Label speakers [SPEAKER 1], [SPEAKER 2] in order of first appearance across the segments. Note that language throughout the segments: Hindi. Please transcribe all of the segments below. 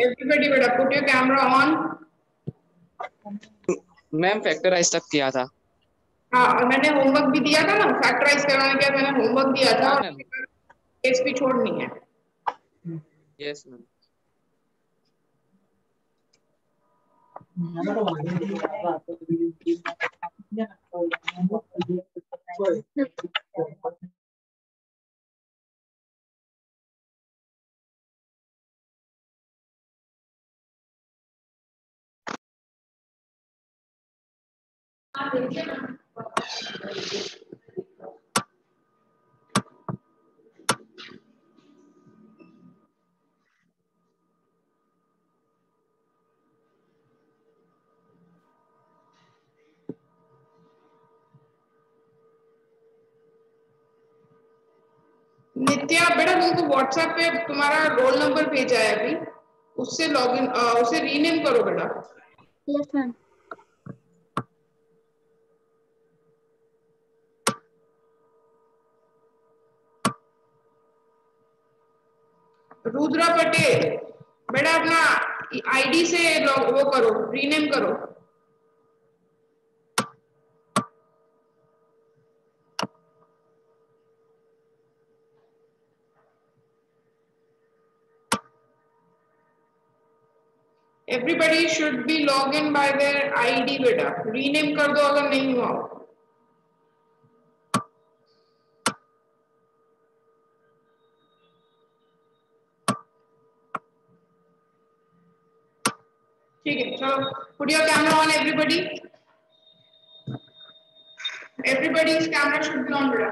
[SPEAKER 1] Everybody बेटा put your camera on.
[SPEAKER 2] Ma'am factorize तक किया था।
[SPEAKER 1] हाँ, और मैंने होमवर्क भी दिया था ना, फैक्टराइज करवाने के बाद मैंने होमवर्क दिया था
[SPEAKER 2] हाँ
[SPEAKER 1] और
[SPEAKER 2] मैम।
[SPEAKER 1] केस भी छोड़नी है।
[SPEAKER 2] Yes ma'am.
[SPEAKER 1] नित्या बेटा तुमको व्हाट्सएप पे तुम्हारा रोल नंबर भेजा है अभी, उससे लॉगिन उसे रीनेम करो बेटा।
[SPEAKER 3] Yes ma'am.
[SPEAKER 1] रुद्रा पटेल बेटा अपना आईडी से वो करो, रीनेम करो। Everybody should be log in by there ID बेटा, रीनेम कर दो अगर नहीं हुआ। ठीक है, चलो put your camera on everybody. Everybody's camera should be on बेटा।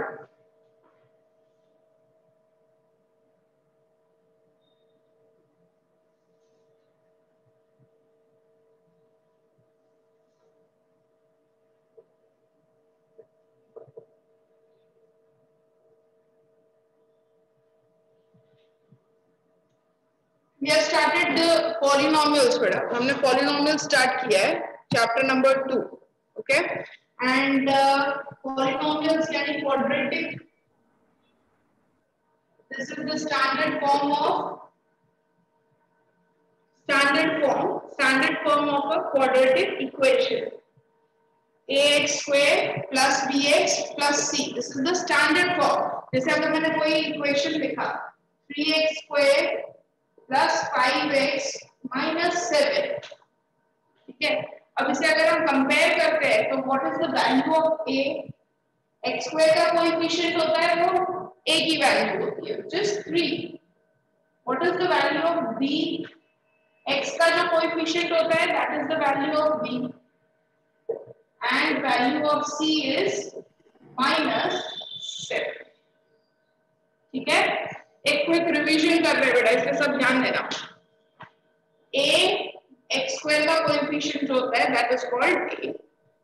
[SPEAKER 1] We have started the polynomials बेटा, हमने polynomials start किया है, chapter number 2, okay? And polynomials यानी quadratic, this is the standard form of a quadratic equation. ax square plus bx plus c, this is the standard form. जैसे अगर मैंने कोई equation लिखा 3x square plus 5x minus 7, ठीक है? अब इसे अगर हम कंपेयर करते हैं तो what is the value of a? x square का कोएफिशिएंट होता है वो a की वैल्यू होती है which is 3. What is the value of b? x का जो कोएफिशिएंट होता है that is the value of b and value of c is minus 7. ठीक है? एक क्विक रिवीजन कर रहे हैं बेटा, इसके सब ध्यान देना। a x square का कोएफिशिएंट होता है that is called a,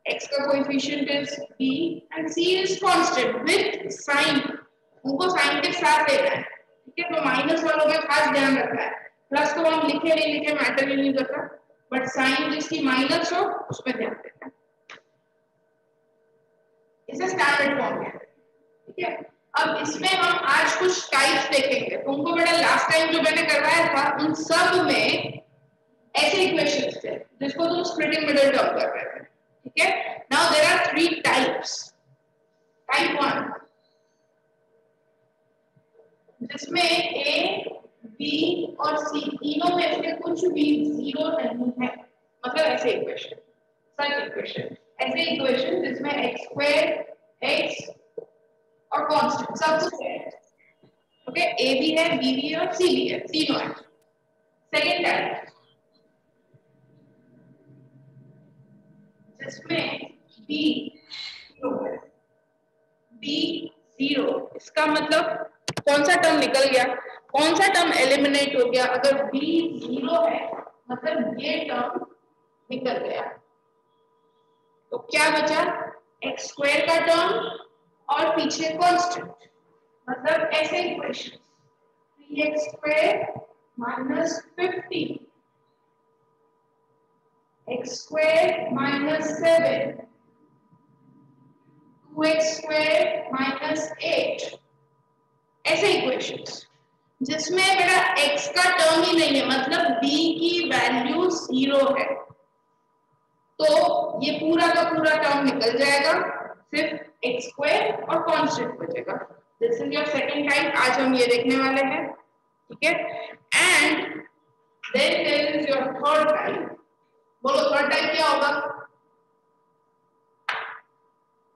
[SPEAKER 1] x का coefficient is b and c is constant with sign, उनको साइन के साथ लेना है, ठीक है? तो माइनस वालों में खास ध्यान रखना है, प्लस तो हम लिखे नहीं लिखे मैटर ही नहीं करता, बट साइन जिसकी माइनस हो उसमें ध्यान देना है। इसे स्टैंडर्ड फॉर्म है, ठीक है? अब इसमें हम आज कुछ टाइप्स देखेंगे। तुमको बेटा लास्ट टाइम जो मैंने करवाया था उन सब में ऐसे इक्वेशंस थे जिसको तुम स्प्लिटिंग मिडिल टर्म कर रहे थे, ठीक है? Now there are 3 types. Type 1 जिसमें a, b और c तीनों में से कुछ भी जीरो नहीं है, मतलब ऐसे इक्वेशन, ऐसे इक्वेशन जिसमें x स्क्वायर x और कांस्टेंट सब कुछ है, ओके? a भी है, b भी है और c भी है, तीनों है। सेकंड टाइप जिसमें b 0, इसका मतलब कौन सा टर्म निकल गया, कौन सा टर्म एलिमिनेट हो गया? अगर b 0 है मतलब ये टर्म निकल गया, तो क्या बचा? x स्क्वायर का टर्म और पीछे कांस्टेंट, मतलब ऐसे equation 3x square minus 50, x square minus 7, 2x square minus 8, ऐसे इक्वेशंस जिसमें बेटा x का टर्म ही नहीं है, मतलब b 0 है तो ये पूरा का पूरा टर्म निकल जाएगा, सिर्फ एक्स स्क्वायर और कांस्टेंट बचेगा। This is your second type, आज हम ये देखने वाले हैं, ठीक है। And then there is your third type. बोलो थर्ड टाइप क्या होगा?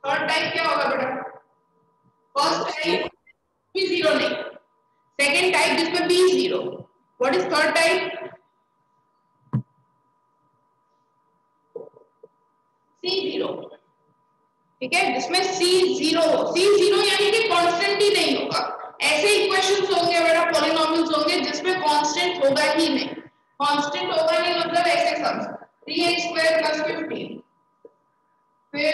[SPEAKER 1] थर्ड टाइप क्या होगा बेटा? फर्स्ट टाइप बी जीरो नहीं, सेकंड टाइप जिसमें B zero. What is third type? C zero, ठीक है, जिसमें सी जीरो हो। सी जीरो यानी कि कांस्टेंट ही नहीं होगा। ऐसे इक्वेशंस होंगे बेटा, पॉलिनोमियल्स होंगे जिसमें कांस्टेंट होगा ही नहीं। कांस्टेंट होगा नहीं मतलब ऐसे सम्स 3x स्क्वायर प्लस 15, फिर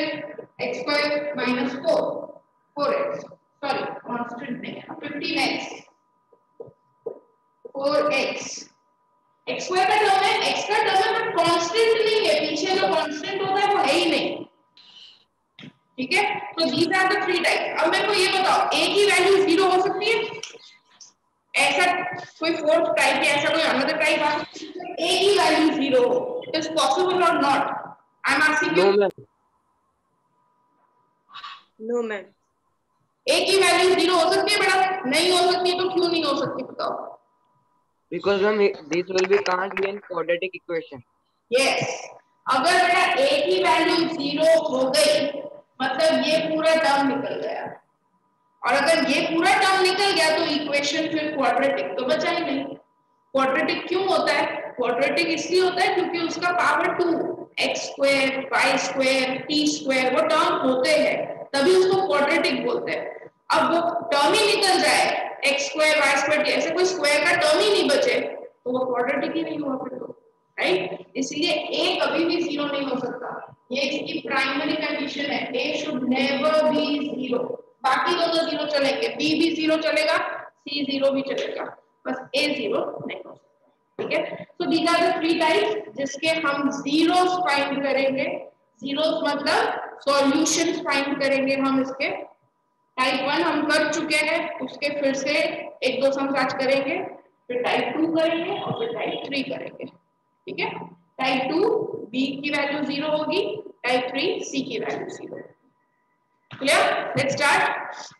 [SPEAKER 1] x square minus 4, 4x, sorry constant नहीं है, 15x 4x, x स्क्वायर का टर्म है, x का टर्म है बट कांस्टेंट नहीं है, पीछे जो कांस्टेंट होता है वो है ही नहीं, ठीक है। तो these are the three types. अब मेरे को ये बताओ, a की वैल्यू 0 हो सकती है? ऐसा कोई फोर्थ टाइप या ऐसा कोई अनदर टाइप आ सकती है a की वैल्यू 0 हो? इट इज पॉसिबल और not? I am asking you.
[SPEAKER 2] No ma'am.
[SPEAKER 3] No ma'am.
[SPEAKER 1] a की वैल्यू 0 हो सकती है बेटा? नहीं हो सकती, तो क्यों नहीं हो सकती बताओ?
[SPEAKER 2] Because ma'am, this will be can't be an quadratic equation.
[SPEAKER 1] Yes, अगर बेटा a की वैल्यू 0 हो गई मतलब ये पूरा टर्म निकल गया, और अगर ये पूरा टर्म निकल गया तो इक्वेशन फिर क्वाड्रेटिक तो बचा ही नहीं। क्वाड्रेटिक क्यों होता है? क्वाड्रेटिक इसलिए होता है क्योंकि उसका power 2, x square, y square, t square वो टर्म होते हैं, तभी उसको क्वाड्रेटिक बोलते हैं। अब वो टर्म ही निकल जाए, x स्क्वायर, y स्क्वायर, ऐसे कोई स्क्वायर का टर्म ही नहीं बचे तो वो क्वाड्रेटिक ही नहीं हुआ फिर तो, राइट। इसलिए a कभी भी 0 नहीं हो सकता, ये इसकी प्राइमरी कंडीशन है, a शुड नेवर बी 0। बाकी दोनों 0 चलेंगे, b भी 0 चलेगा, c 0 भी चलेगा, बस a 0 नहीं हो सकता, ठीक है। तो these are the three types जिसके हम जीरोस फाइंड करेंगे। जीरोस मतलब सॉल्यूशंस फाइंड करेंगे हम इसके। टाइप 1 हम कर चुके हैं, उसके फिर से एक दो सम आज करेंगे, फिर टाइप 2 करेंगे और फिर टाइप 3 करेंगे, ठीक है। टाइप 2 b की वैल्यू 0 होगी, टाइप 3 c की value 0। Clear? Let's start.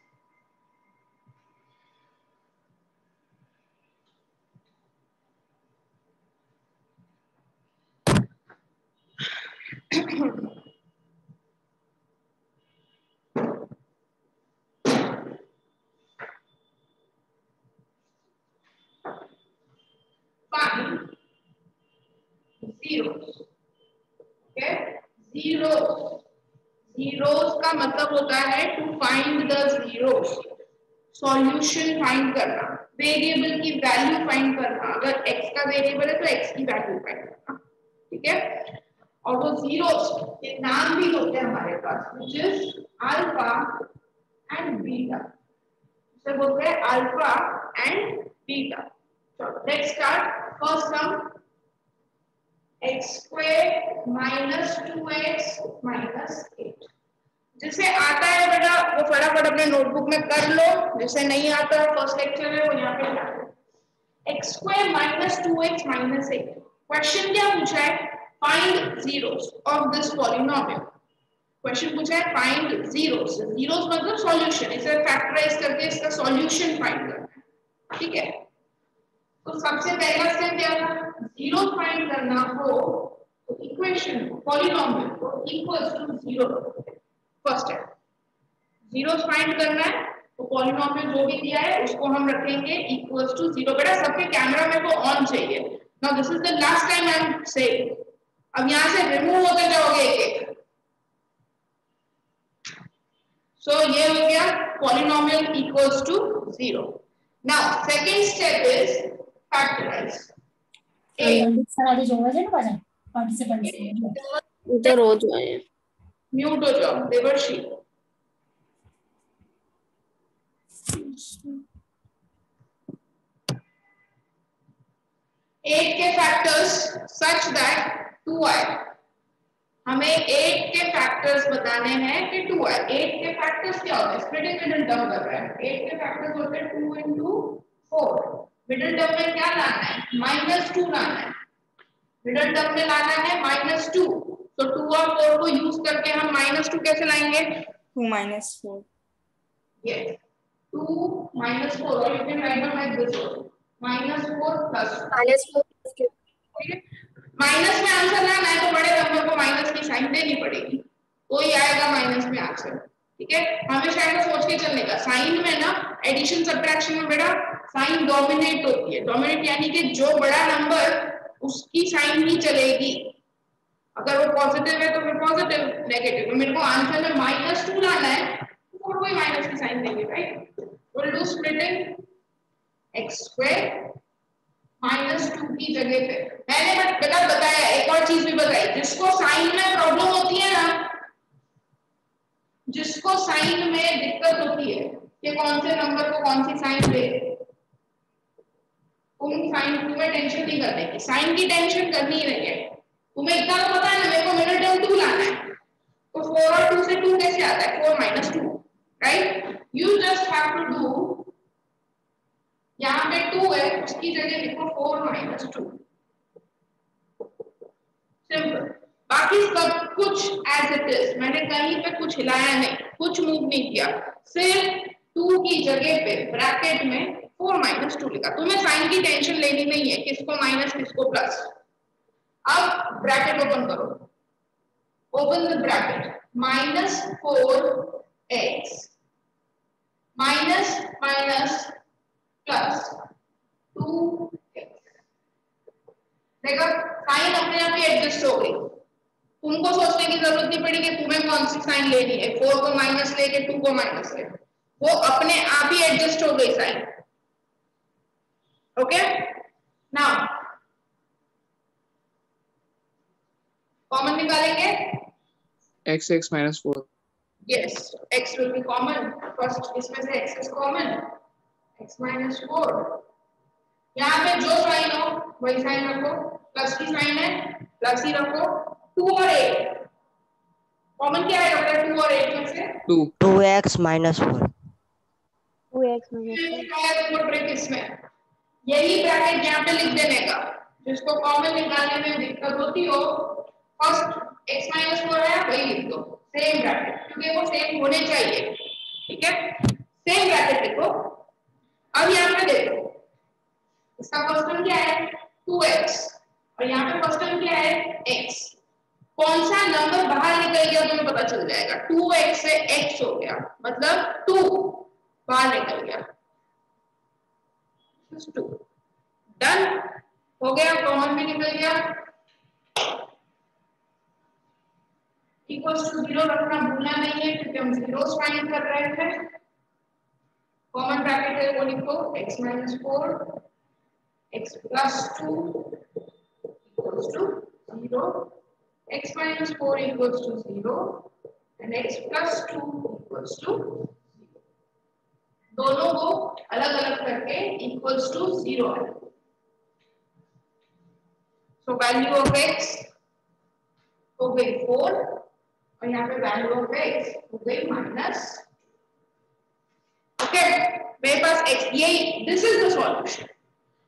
[SPEAKER 1] Find zeros, okay? Zeros, zeros का मतलब होता है to find the zeros, solution find करना, वेरिएबल की वैल्यू फाइंड करना। अगर x का वेरिएबल है तो x की वैल्यू फाइंड करना, ठीक है। और वो जीरोस के नाम भी होते हैं हमारे पास, which is alpha and beta, इसे बोलते हैं अल्फा एंड बीटा। चलो let's start. First some x square minus 2x minus 8, जिसे आता है बेटा वो फटाफट अपने नोटबुक में कर लो, जिसे नहीं आता फर्स्ट लेक्चर में वो यहाँ पे लिख लो। x square minus 2x minus 8, question क्या पूछा है? Find zeros of this polynomial. Question पूछा है फाइंड जीरोस, जीरोस मतलब सॉल्यूशन, इसे फैक्टराइज करके इसका सॉल्यूशन फाइंड करना है, ठीक है। तो सबसे पहला स्टेप क्या था? जीरो फाइंड करना हो तो इक्वेशन पॉलिनोमियल को इक्वल्स टू 0 रखते हैं। फर्स्ट है जीरोस फाइंड करना है तो पॉलिनोमियल जो भी दिया है उसको हम रखेंगे इक्वल्स टू 0। बेटा सबके कैमरा में को ऑन चाहिए। Now this is the last time I am saying, अब यहां से रिमूव होते जाओगे एक एक। सो ये हो गया polynomial equals to 0। Now second step is factorize.
[SPEAKER 4] Sir जोड़ा है ना पाजा पार्टिसिपेंट्स
[SPEAKER 3] उधर रोज आए
[SPEAKER 1] म्यूट हो जाओ देवर्षी। एट के फैक्टर्स सच दैट 2 आए, हमें 8 के फैक्टर्स बताने हैं कि 2 आए। 8 के फैक्टर्स क्या होते हैं? स्प्लिटिंग मिडिल टर्म कर रहे हैं। 8 के फैक्टर्स होते हैं 2 into 4। मिडिल टर्म में क्या लाना है? -2 लाना है। मिडल टर्म में लाना है -2, तो 2 और 4 को यूज करके हम -2 कैसे लाएंगे?
[SPEAKER 3] 2 minus 4.
[SPEAKER 1] Yes, 2 minus 4, or you can write down like this also. -4 plus 2. ठीक है, माइनस में आंसर लाना है तो बड़े नंबर को माइनस की साइन देनी पड़ेगी, तो ही आएगा माइनस में आंसर। ठीक है, हमेशा ऐसा सोच के चलने का। साइन में ना एडिशन सब्ट्रैक्शन में बेटा साइन डोमिनेट होती है। डोमिनेट यानी कि जो बड़ा नंबर उसकी साइन ही चलेगी, अगर वो पॉजिटिव है तो फिर पॉजिटिव, नेगेटिव। तो मेरे को आंसर में -2 लाना है तो कोई माइनस की साइन देंगे, right? Will do splitting x² -2 की जगह पे मैंने बेटा बताया, एक और चीज भी बताई, जिसको साइन में प्रॉब्लम होती है ना, जिसको साइन में दिक्कत होती है कि कौन से नंबर को कौन सी साइन दे, तुम्हें टेंशन नहीं करने की, साइन की टेंशन करनी ही नहीं है। तुम्हें इतना तो पता है ना, मेरे को मिडिल टर्म 2 लाना है, तो 4 और 2 से 2 कैसे आता है? 4 minus 2, right? You just have to do, यहाँ पे 2 है उसकी जगह लिखो 4 minus 2, सिंपल। बाकी सब कुछ एज इट इज, मैंने कहीं पे कुछ हिलाया नहीं, कुछ मूव नहीं किया, सिर्फ 2 की जगह पे ब्रैकेट में 4 minus 2 लिखा। तुम्हें साइन की टेंशन लेनी नहीं है, किसको माइनस किसको प्लस। अब ब्रैकेट ओपन करो, open the bracket, -4x minus minus plus 2x। देखो साइन अपने आप ही एडजस्ट हो गई, तुमको सोचने की जरूरत नहीं पड़ी कि तुम्हें कौन सी साइन लेनी है, 4 को माइनस लेके 2 को माइनस ले, वो अपने आप ही एडजस्ट हो गई साइन। ओके, नाउ कॉमन निकालेंगे,
[SPEAKER 5] x -4.
[SPEAKER 1] yes, x will be common, first इसमें से x is common, x -4, यहाँ पे जो साइन हो वही साइन रखो, प्लस की साइन है प्लस ही रखो। 2 और 8 कॉमन क्या है बेटा? 2 और 8 में से
[SPEAKER 2] 2x -4।
[SPEAKER 3] 2x minus 4.
[SPEAKER 1] ट्रिक इसमें यही ब्रैकेट यहाँ पे लिख देने का, जिसको कॉमन निकालने में दिक्कत होती हो, फर्स्ट x -4 है वही लिख दो, सेम ब्रैकेट, क्योंकि वो सेम होने चाहिए। ठीक है, सेम ब्रैकेट लिखो। अब यहाँ पे देखो, इसका फर्स्ट टर्म क्या है? 2x, और यहाँ पे फर्स्ट टर्म क्या है? x। कौन सा नंबर बाहर निकल गया तुम्हें पता चल जाएगा। 2x से x हो गया, मतलब 2 बाहर निकल गया, 2 डन हो गया, कॉमन भी निकल गया। इक्वल्स टू 0 रखना भूलना नहीं है, क्योंकि हम जीरोस फाइंड कर रहे थे। कॉमन ब्रैकेट है वो लिखो, x -4 x plus 2 equals to 0, x minus 4 equals to 0 and x plus 2 equals to 0। दोनों को अलग अलग करके equals to 0 है। So value of x हो गई 4 और यहाँ पे value of x हो गई -। ओके, मेरे पास x, ये this is the solution।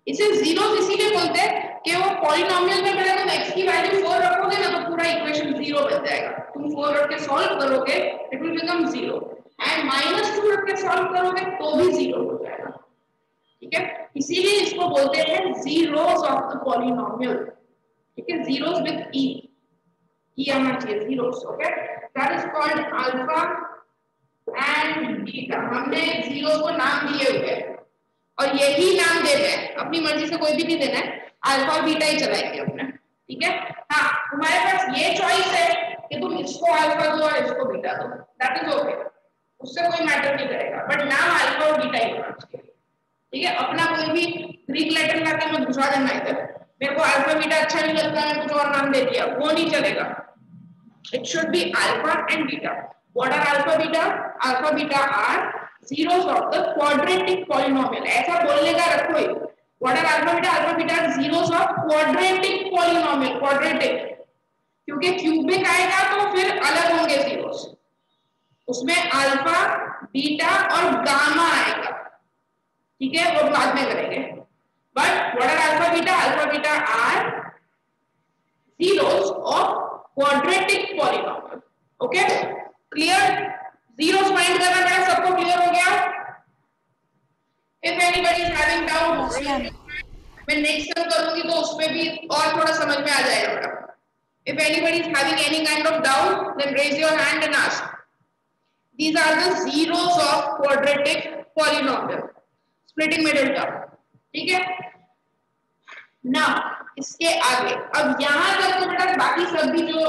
[SPEAKER 1] इसे जीरोस इसीलिए बोलते हैं कि वो पॉलिनोमियल में अगर तुम x की वैल्यू 4 रखोगे ना तो पूरा इक्वेशन 0 बन जाएगा। तुम 4 रख के सॉल्व करोगे इट विल बिकम 0, एंड -2 रख के सॉल्व करोगे तो भी 0 हो जाएगा। ठीक है, इसीलिए इसको बोलते हैं जीरोस ऑफ द पॉलिनोमियल। ठीक है, जीरोस विद ई आना चाहिए, zeros. Okay, that is called alpha and beta. हमने जीरोस को नाम दिए हुए हैं और यही नाम देना है, अपनी मर्जी से कोई भी नहीं देना है, अल्फा और बीटा ही चलाएंगे अपने। ठीक है, हाँ तुम्हारे पास ये चॉइस है कि तुम इसको अल्फा दो और इसको बीटा दो, दैट इज ओके, उससे कोई मैटर नहीं करेगा, बट नाम अल्फा और बीटा ही होना चाहिए। ठीक है, अपना कोई भी ग्रीक लेटर लाके मत घुसा देना इधर, मेरे को अल्फा बीटा अच्छा नहीं लगता है कुछ और नाम दे दिया, वो नहीं चलेगा। It should be alpha and beta. What are alpha beta? Alpha beta are zeros of the quadratic polynomial, ऐसा बोलने का रखो ही। What are alpha beta? Alpha beta are zeros of quadratic polynomial, quadratic, क्योंकि क्यूबिक आएगा तो फिर अलग होंगे zeros, उसमें अल्फा बीटा और गामा आएगा। ठीक है, वो बाद में करेंगे। But what are alpha beta? Alpha beta are zeros of quadratic polynomial. Okay, clear? Zeros find करना बेटा सबको clear हो गया? If anybody is having doubt, मैं next time करूँगी तो उसमें भी और थोड़ा समझ में आ जाएगा बेटा. If anybody is having any kind of doubt, then raise your hand and ask. These are the zeros of quadratic polynomial. Splitting middle term. ठीक है? Now इसके आगे अब यहाँ तक तो बेटा बाकी सब भी जो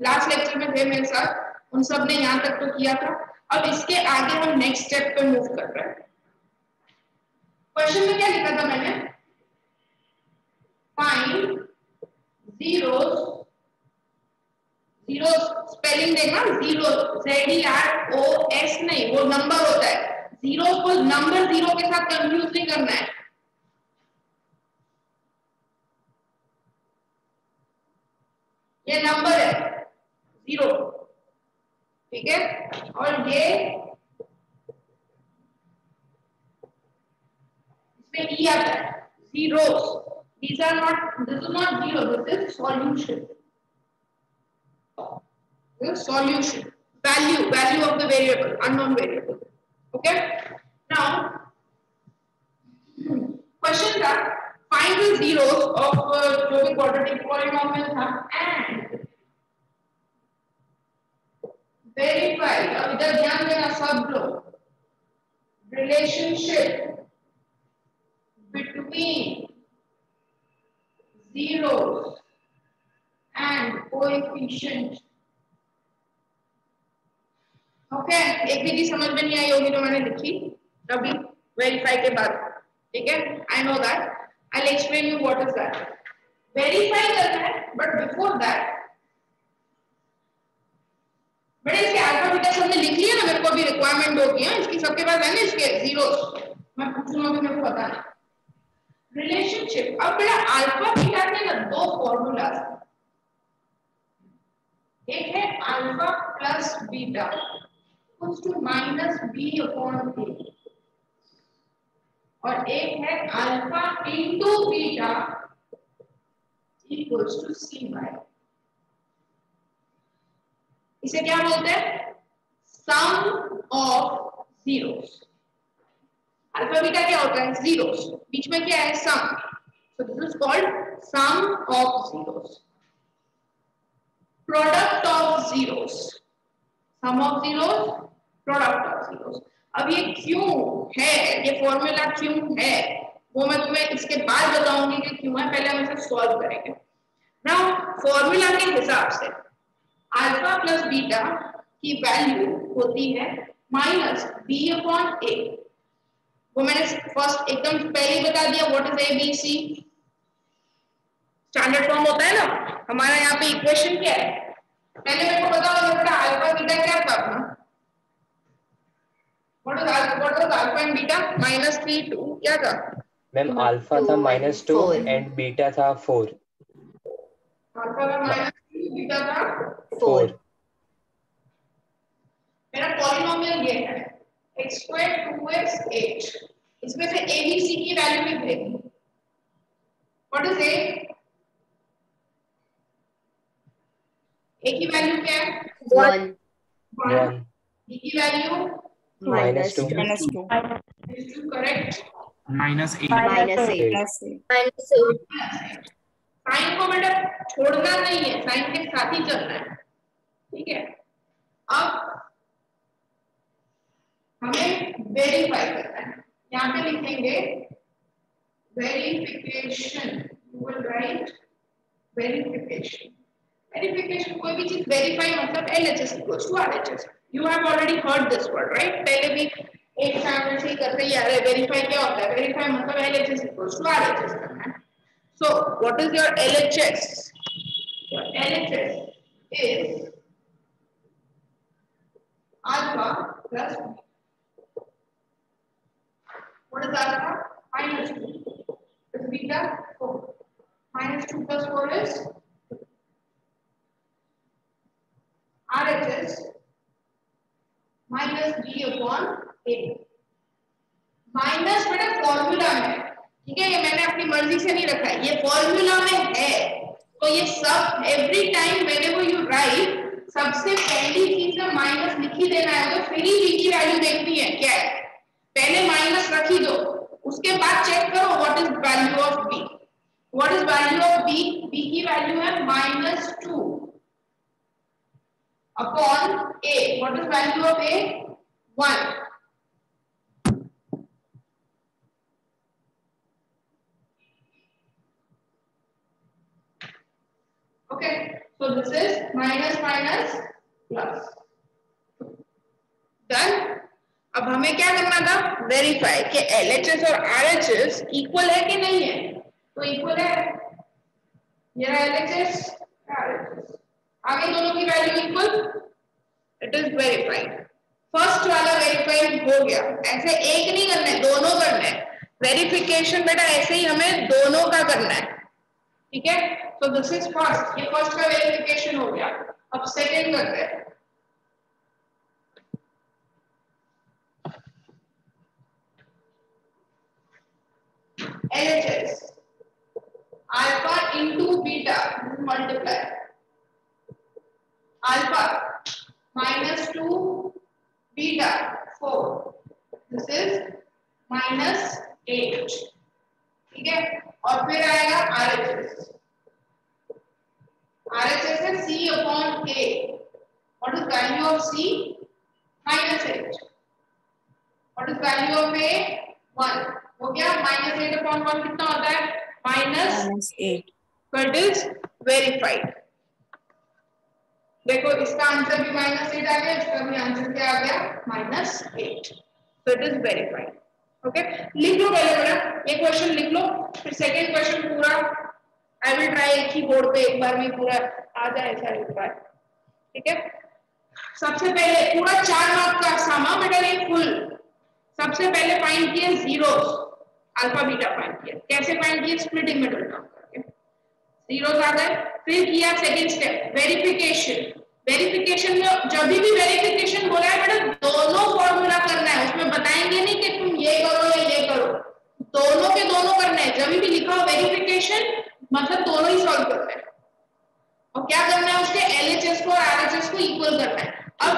[SPEAKER 1] लास्ट लेक्चर में थे मेरे साथ उन सब ने यहाँ तक तो किया था. अब इसके आगे हम नेक्स्ट स्टेप पे मूव कर रहे हैं. क्वेश्चन में क्या लिखा था मैंने? Find zeros. जीरो स्पेलिंग देखना, जीरो ZEROS नहीं, वो नंबर होता है. जीरो को नंबर जीरो के साथ कंफ्यूज नहीं करना है. ये नंबर है जीरो, ठीक है? और ये इसमें ई आता है zeros. These are not, this is not zero, this is solution. The solution, value of the variable, unknown variable. Okay, now question था find the zeros of जो भी quadratic polynomial था and verify. अब इधर ध्यान देना सब लोग, relationship between zeros and coefficient. Okay, एक भी चीज समझ में नहीं आई होगी तो मैंने लिखी अभी वेरीफाई के बाद. ठीक है, I know that. I will explain you what is that. Verify करना है, बट बिफोर दैट बड़े इसके अल्फा बीटा सबने लिख लिया ना. मेरे को अभी रिक्वायरमेंट होगी है इसकी, सबके पास है ना इसके जीरोस. मैं पूछूंगा कि मेरे को पता नहीं. रिलेशनशिप, अब बेटा अल्फा बीटा के ना दो फॉर्मूलाज. एक है alpha plus beta equals to minus b upon a, और एक है alpha into beta equals to c by. इसे क्या बोलते हैं? Sum of zeros. Alpha beta क्या होता है? जीरोस. बीच में क्या है? Sum. So this is called sum of zeros. Product of zeros, sum of zeros, product of zeros. अब ये क्यों है, ये फॉर्मूला क्यों है, वो मैं तुम्हें इसके बाद बताऊंगी कि क्यों है. पहले हम इसे सॉल्व करेंगे. नाउ फॉर्मूला के हिसाब से अल्फा प्लस बीटा की वैल्यू होती है माइनस बी अपॉन ए. वो मैंने फर्स्ट एकदम पहले बता दिया. What is A B C? Standard form होता है ना हमारा. यहाँ पे इक्वेशन क्या है? पहले मेरे को बताओ बेटा अल्फा बीटा क्या था अपना? What was alpha and beta? -3 2 क्या था
[SPEAKER 6] मैम? अल्फा था -2 एंड बीटा था 4.
[SPEAKER 1] अल्फा का -3, बीटा था
[SPEAKER 6] 4.
[SPEAKER 1] मेरा पॉलिनोमियल ये है x2 2x 8. इसमें से a b c की वैल्यू लिख देंगे. What is a? a की वैल्यू क्या है?
[SPEAKER 3] 1
[SPEAKER 6] 1.
[SPEAKER 1] b की वैल्यू
[SPEAKER 6] -2.
[SPEAKER 1] करेक्ट.
[SPEAKER 5] -8.
[SPEAKER 1] साइन को बेटा छोड़ना नहीं है, साइन के साथ ही चलना है. ठीक है, अब हमें वेरीफाई करना है. यहाँ पे लिखेंगे verification. You will write verification. Verification कोई भी चीज वेरीफाई मतलब LHS equals to RHS. You have already heard this word right. पहले भी एक एग्जाम से ही करते ही आ रहे. वेरीफाई क्या होता है? वेरीफाई मतलब LHS इक्वल्स टू RHS करना है. So what is your LHS? Your LHS is alpha plus beta. What is alpha? -2. Is beta 4. -2 plus 4 is RHS minus B upon A. Minus बेटा फॉर्मूला में, ठीक है, ये मैंने अपनी मर्जी से नहीं रखा है, ये फॉर्मूला में है. तो ये सब every time whenever you right सबसे पहली चीज में माइनस लिख ही देना है, तो फिर ही b की वैल्यू देखनी है क्या है, पहले माइनस रख ही दो, उसके बाद चेक करो what is value of b। What is value of b? b की वैल्यू है -2 upon a। What is value of a? 1। Okay, so this is minus minus plus. Done. अब हमें क्या करना था? वेरीफाई कि LHS और RHS इक्वल है कि नहीं है। तो इक्वल है, ये रहा LHS, RHS, आगे दोनों की value equal, it is verified. First वाला वेरीफाइड हो गया। ऐसे एक नहीं करना है, दोनों करना है। वेरिफिकेशन बेटा ऐसे ही हमें दोनों का करना है, ठीक है। तो दिस इज फर्स्ट, ये फर्स्ट का वेरिफिकेशन हो गया। अब सेकंड करते हैं। LHS alpha into beta multiply alpha -2 beta 4, this is -8, ठीक है। और फिर आएगा RHS। RHS है C upon A। What is value of C? -8। What is value of A? 1। हो गया। -8 upon 1 कितना होता है? -8। So it is verified। देखो इसका आंसर भी -8 आ गया, इसका भी आंसर क्या आ गया? -8। So it is verified। Okay, लिख लो पहले बेटा, ये क्वेश्चन लिख लो, फिर सेकंड क्वेश्चन पूरा आई विल ट्राई एक ही बोर्ड पे एक बार में पूरा आ जाए ऐसा एक बार, ठीक है। सबसे पहले पूरा 4 मार्क का सामा बेटा ये फुल। सबसे पहले फाइंड किए जीरोस, अल्फा बीटा फाइंड किया। कैसे फाइंड किए? स्प्लिटिंग में टर्म करके जीरोस आ गए। फिर किया सेकंड स्टेप वेरिफिकेशन। वेरिफिकेशन में जब भी वेरिफिकेशन हो रहा है बेटा दोनों फॉर्मूला करना है, उसमें बताएंगे नहीं कि तुम ये करो या ये करो, दोनों के दोनों करना है। जब भी लिखा हो वेरिफिकेशन मतलब दोनों ही सॉल्व करना है। और क्या करना है? उसके LHS को और RHS को इक्वल करना है। अब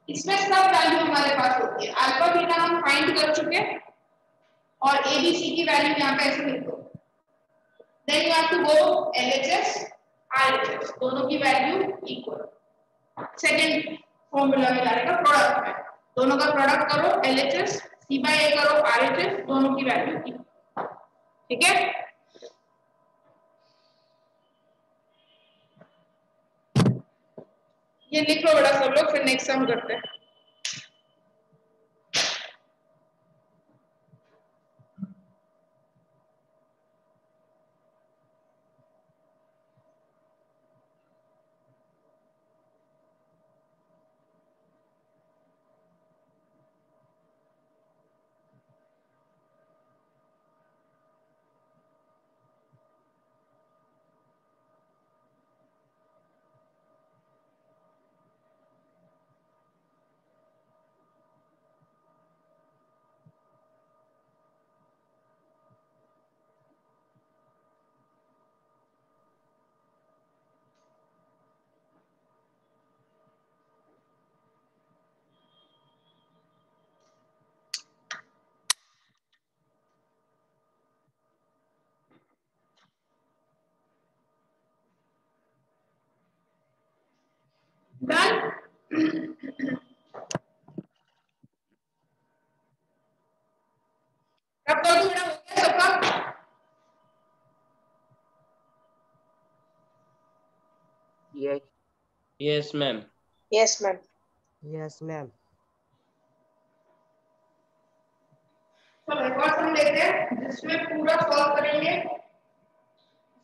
[SPEAKER 1] इसमें सब वैल्यू हमारे पास होती है। अल्फा बीटा हम फाइंड कर चुके और ABC की वैल्यू यहाँ पे ऐसे लिख दो। Then you have to go LHS RHS, दोनों की वैल्यू इक्वल। सेकंड फॉर्मूला में डालेगा प्रोडक्ट में, दोनों का प्रोडक्ट करो, LHS C/A करो, RHS, दोनों की वैल्यू इक्वल, ठीक है। ये लिख लो बेटा सब लोग, फिर नेक्स्ट सम करते हैं। डन। अब तो बेटा हो गया सबका।
[SPEAKER 2] Yes.
[SPEAKER 6] Yes, ma'am.
[SPEAKER 3] Yes, ma'am.
[SPEAKER 7] Yes, ma'am.
[SPEAKER 1] चलो एक और सम लेते हैं जिसमें पूरा सॉल्व करेंगे,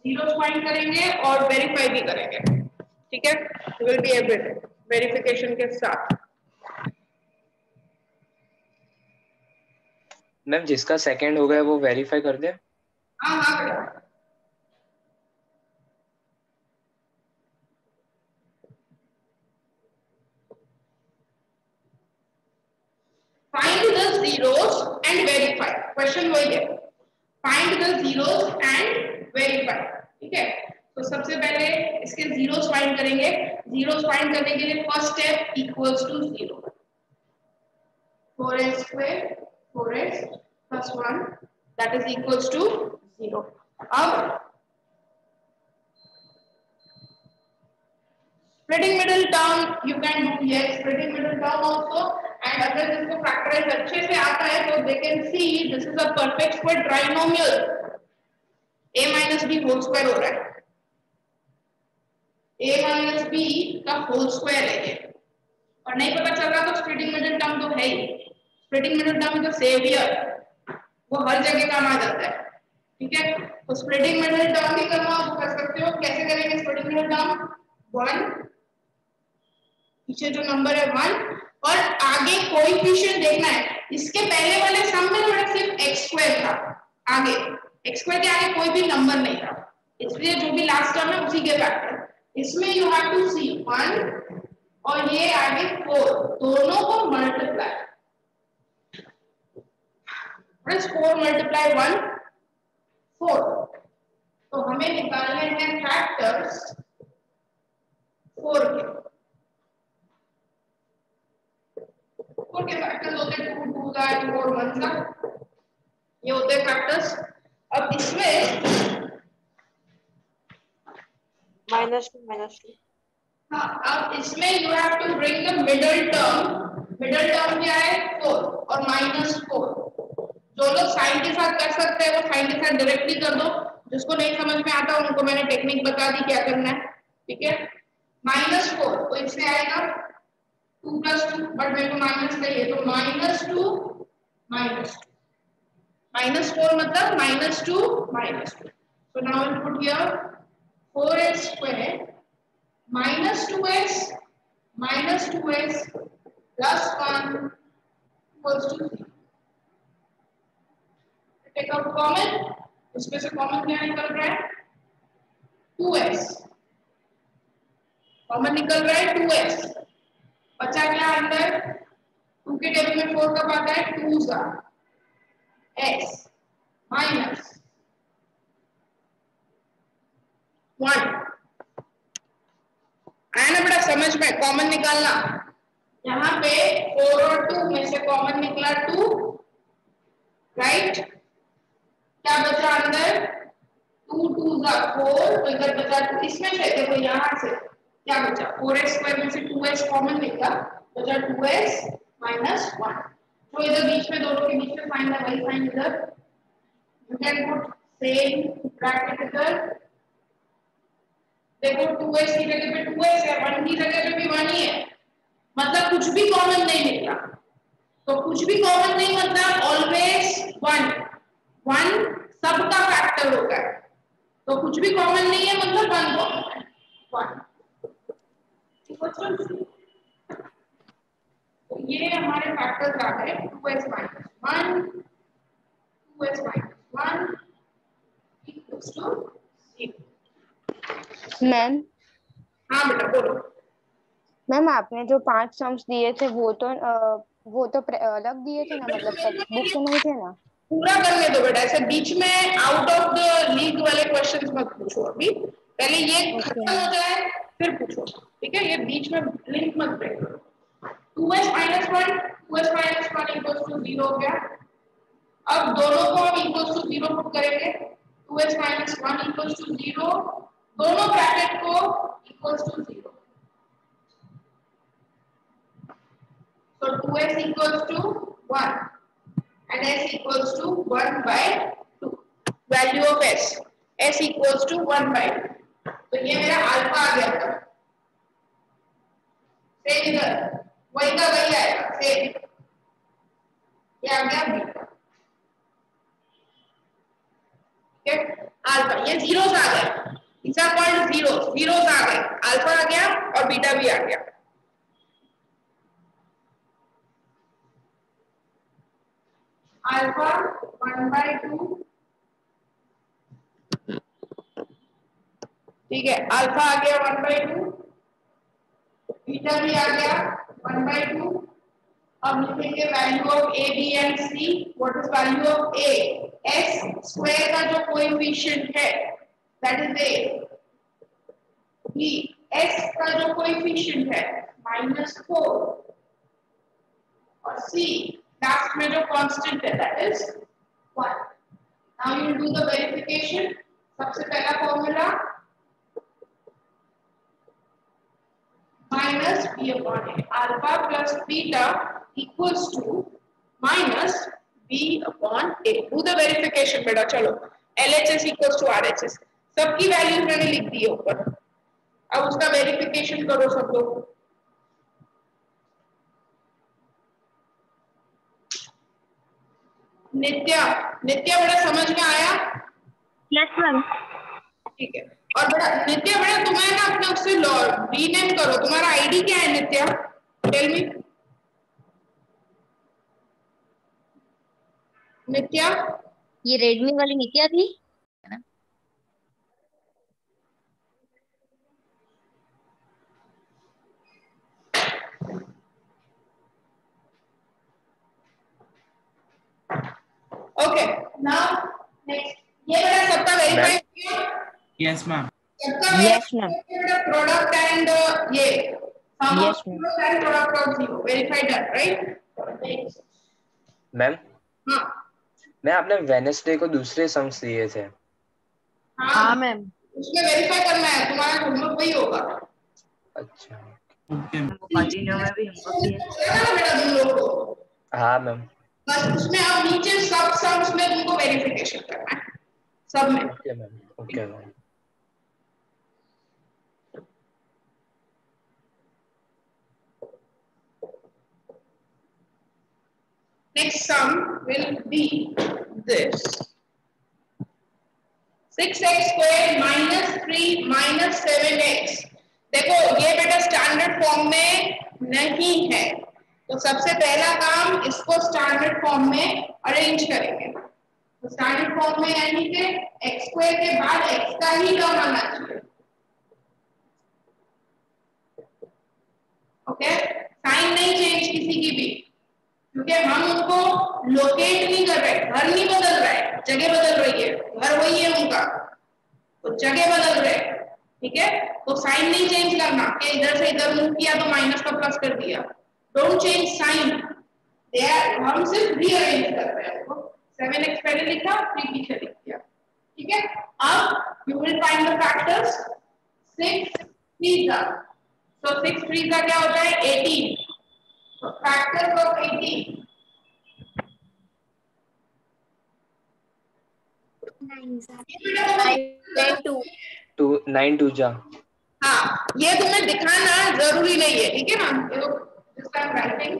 [SPEAKER 1] जीरोस फाइंड करेंगे और वेरीफाई भी करेंगे, ठीक है। विल बी एवरीथिंग वेरिफिकेशन के साथ।
[SPEAKER 6] मैम जिसका सेकंड हो गया वो वेरीफाई कर दे।
[SPEAKER 1] हाँ हाँ बेटा। Find the zeros and verify। Question वही है, find the zeros and verify, ठीक है। तो सबसे पहले इसके जीरोस फाइंड करेंगे। जीरोस फाइंड करने के लिए first step equals to 0, 4x square 4x plus 1 that is equals to 0. अब splitting middle term you can do, yes, splitting middle term also, and अगर जिसको फैक्टराइज अच्छे से आता है तो they can see this is a perfect square trinomial, a minus b whole square हो रहा है, a minus b का होल स्क्वायर है ये, और नहीं पता चल रहा तो स्प्लिटिंग मिडिल टर्म तो है ही, splitting middle term is the saviour, वो हर जगह काम आ जाता है, ठीक है। तो स्प्लिटिंग मिडिल टर्म भी करना हो तो कर सकते हो, कैसे करेंगे स्प्लिटिंग मिडिल टर्म, 1 पीछे जो नंबर है 1 और आगे कोएफिशिएंट देखना है, इसके पहले वाले सम में थोड़ा सिर्फ x स्क्वायर था, आगे x स्क्वायर के आगे कोई भी नंबर नहीं था, इसलिए जो भी लास्ट टर्म है उसी के फैक्टर, इसमें यू हैव टू सी 1 और ये आगे 4, दोनों को मल्टीप्लाई, प्लस 4 मल्टीप्लाई 1 4, तो हमें निकालने हैं फैक्टर्स 4 के फैक्टर्स होते हैं 2 2 का 4 1 का, ये होते हैं फैक्टर्स। अब इसमें
[SPEAKER 2] -2
[SPEAKER 1] हाँ, अब इसमें you have to bring the middle term क्या है 4 और -4, जो लोग साइन के साथ कर सकते हैं वो साइन के साथ डायरेक्टली कर दो, जिसको नहीं समझ में आता उनको मैंने टेक्निक बता दी क्या करना है, ठीक है। -4 तो इससे आएगा 2 + 2, बट मेरे को माइनस चाहिए तो -2 -4 मतलब -2 -2, so now we'll put here 4x square -2x plus 1 equals to 0. Take out common, इसमें से कॉमन क्या निकल रहा है 2x, कॉमन निकल रहा है 2x, बचा क्या अंदर 2 के टेबल में 4 कब आता है 2 सा x माइनस 1, आया ना बेटा समझ में, कॉमन निकालना, यहाँ पे 4 और 2 में से कॉमन निकला 2, राइट, क्या बचा अंदर 2 2 सा 4, तो इधर बचा 2, इसमें से देखो यहाँ से क्या बचा 4x स्क्वायर में से 2x कॉमन निकला, बचा 2x माइनस 1, तो इधर बीच में दोनों के बीच में साइन है वही साइन इधर, you can put same bracket इधर, देखो 2x की जगह पे 2x है, 1 की जगह पे भी 1 ही है, मतलब कुछ भी कॉमन नहीं निकला, तो कुछ भी कॉमन नहीं मतलब ऑलवेज 1 सबका फैक्टर होगा, तो कुछ भी कॉमन नहीं है मतलब 1 कॉमन है 1, तो ये हमारे फैक्टर्स आ गए 2x - 1 2x - 1 equals to 0।
[SPEAKER 3] Ma'am
[SPEAKER 1] हाँ बेटा बोलो।
[SPEAKER 3] मैम आपने जो 5 सम्स दिए थे वो तो अलग दिए थे ना, मतलब टेक्स्ट बुक से नहीं थे ना?
[SPEAKER 1] पूरा करने दो बेटा, ऐसे बीच में आउट ऑफ द लीग वाले क्वेश्चंस मत पूछो, अभी पहले ये खत्म हो जाए फिर पूछो, ठीक है, ये बीच में लिंक मत ब्रेक करो। 2x - 1 equals to 0 हो गया, अब दोनों को हम equals to 0 पुट करेंगे, 2x - 1 equals to 0, दोनों ब्रैकेट को equals to 0, so 2x equals to 1 and s equals to 1 by 2, value of s equals to 1 by 2, तो ये मेरा अल्फा आ गया था, सेम इधर वही का वही आएगा सेम, ये आ गया बीटा, ठीक है, अल्फा ये जीरोस आ गए, these are called zeros आ गए, अल्फा आ गया और बीटा भी आ गया, अल्फा 1 by 2, ठीक है, अल्फा आ गया 1 by 2, बीटा भी आ गया 1 by 2, अब लिखेंगे value of a b and c, what is value of a, s square का जो कोएफिशिएंट है that is a, B x का जो कोएफिशिएंट है -4 और c लास्ट में जो कांस्टेंट है that is 1. Now you do the verification. सबसे पहला formula minus b upon a. Alpha plus beta equals to minus b upon a. Do the verification बेटा. चलो LHS equals to RHS. सबकी वैल्यूज मैंने लिख दी है ऊपर. अब उसका वेरिफिकेशन करो सब लोग. नित्या बेटा समझ में आया?
[SPEAKER 7] Yes ma'am.
[SPEAKER 1] ठीक है. और बेटा नित्या बेटा तुम्हें ना अपने उससे रीनेम करो. तुम्हारा आईडी क्या है नित्या? Tell me. नित्या
[SPEAKER 7] ये रेडमी वाली नित्या थी है ना?
[SPEAKER 1] ओके. Now next. ये बेटा सबका वेरीफाई किया?
[SPEAKER 5] Yes, ma'am.
[SPEAKER 1] सबका
[SPEAKER 3] Yes, ma'am.
[SPEAKER 1] प्रोडक्ट एंड ये sum
[SPEAKER 3] Yes,
[SPEAKER 1] of
[SPEAKER 3] ma'am.
[SPEAKER 1] zero and product of zero verified done, right?
[SPEAKER 6] Ma'am
[SPEAKER 1] हाँ
[SPEAKER 6] मैं आपने वेडनेसडे को दूसरे सम्स दिए थे.
[SPEAKER 1] हाँ
[SPEAKER 7] मैम.
[SPEAKER 1] उसमें वेरीफाई करना है. तुम्हारा होमवर्क वही होगा.
[SPEAKER 6] अच्छा.
[SPEAKER 5] Okay.
[SPEAKER 2] कंटिन्यू में भी हमको भी है।
[SPEAKER 1] ना बेटा तुम लोगों को
[SPEAKER 6] हाँ मैम.
[SPEAKER 1] बस उसमें अब नीचे सब सम्स में तुमको वेरिफिकेशन करना है सब में.
[SPEAKER 6] Okay ma'am. Okay ma'am.
[SPEAKER 1] Next sum will be this. 6x squared minus 3 minus 7x. देखो ये बेटा स्टैंडर्ड फॉर्म में नहीं है. तो सबसे पहला काम इसको स्टैंडर्ड फॉर्म में अरेंज करेंगे. तो स्टैंडर्ड फॉर्म में यानी कि x स्क्वायर के बाद x का ही टर्म आना चाहिए. ओके. साइन नहीं चेंज किसी की भी, क्योंकि हम उनको लोकेट नहीं कर रहे. घर नहीं बदल रहा है, जगह बदल रही है. घर वही है उनका, तो जगह बदल रहे. ठीक है. तो साइन नहीं चेंज करना कि इधर से इधर मूव किया तो माइनस का प्लस कर दिया. Don't change sign. हम सिर्फ रीअरेंज कर रहे हैं. 7x पहले लिखा, 3 पीछे लिख दिया. ठीक है. अब you will find the factors. 6 3 का, तो 6 3 का क्या होता है 18. So factors of 18.
[SPEAKER 6] 9 2 जा.
[SPEAKER 1] हाँ ये तुम्हें दिखाना जरूरी नहीं है. ठीक है ना. देखो दिस टाइम राइटिंग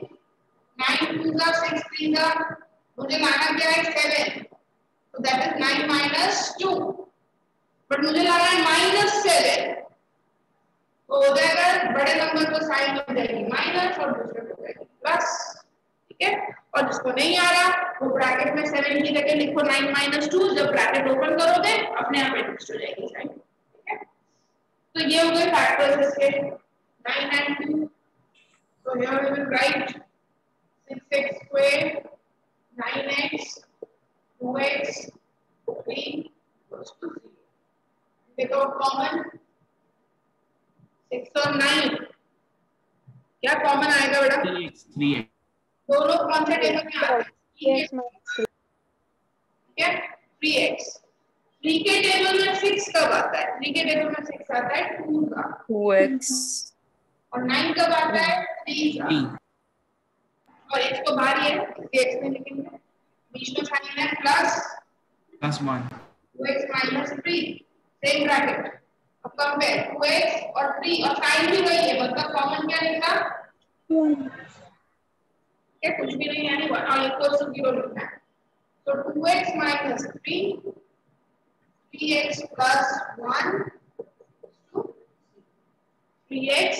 [SPEAKER 1] 9 2 का 6 3 का मुझे लाना क्या है 7. तो दैट इज 9 minus 2. बट मुझे लाना है -7. तो हो जाएगा बड़े नंबर को साइन हो जाएगी माइनस और दूसरे को जाएगी प्लस. ठीक है. और जिसको नहीं आ रहा वो ब्रैकेट में 7 की जगह लिखो 9 minus 2. जब ब्रैकेट ओपन करोगे अपने आप एडजस्ट हो जाएगी साइन. ठीक है. तो ये हो गए फैक्टर्स इसके 9 and 2. So here we will write 6x squared 9x 2x 3 equals to 0. Take out common 6 और 9. क्या कॉमन आएगा बेटा?
[SPEAKER 5] 3x.
[SPEAKER 1] दोनों कौन से टेबल में आते हैं?
[SPEAKER 3] Yes, ma'am.
[SPEAKER 1] ठीक है. 3x. 3 के टेबल में 6 कब आता है? 3 के टेबल में 6 आता है 2 का.
[SPEAKER 3] 2x.
[SPEAKER 1] और 9 कब आता है? 3 का.
[SPEAKER 5] 3.
[SPEAKER 1] और x तो बाहर ही है, इसके x में लिखेंगे. बीच में साइन है plus
[SPEAKER 5] +1.
[SPEAKER 1] 2x minus 3. Same bracket. अब कंपेयर 2x और 3 और साइन भी वही है. मतलब कॉमन क्या लिखा? क्या कुछ भी नहीं यानी 1 और इक्वल्स टू 0 लिखना है. तो 2x minus 3 3x plus 1 3x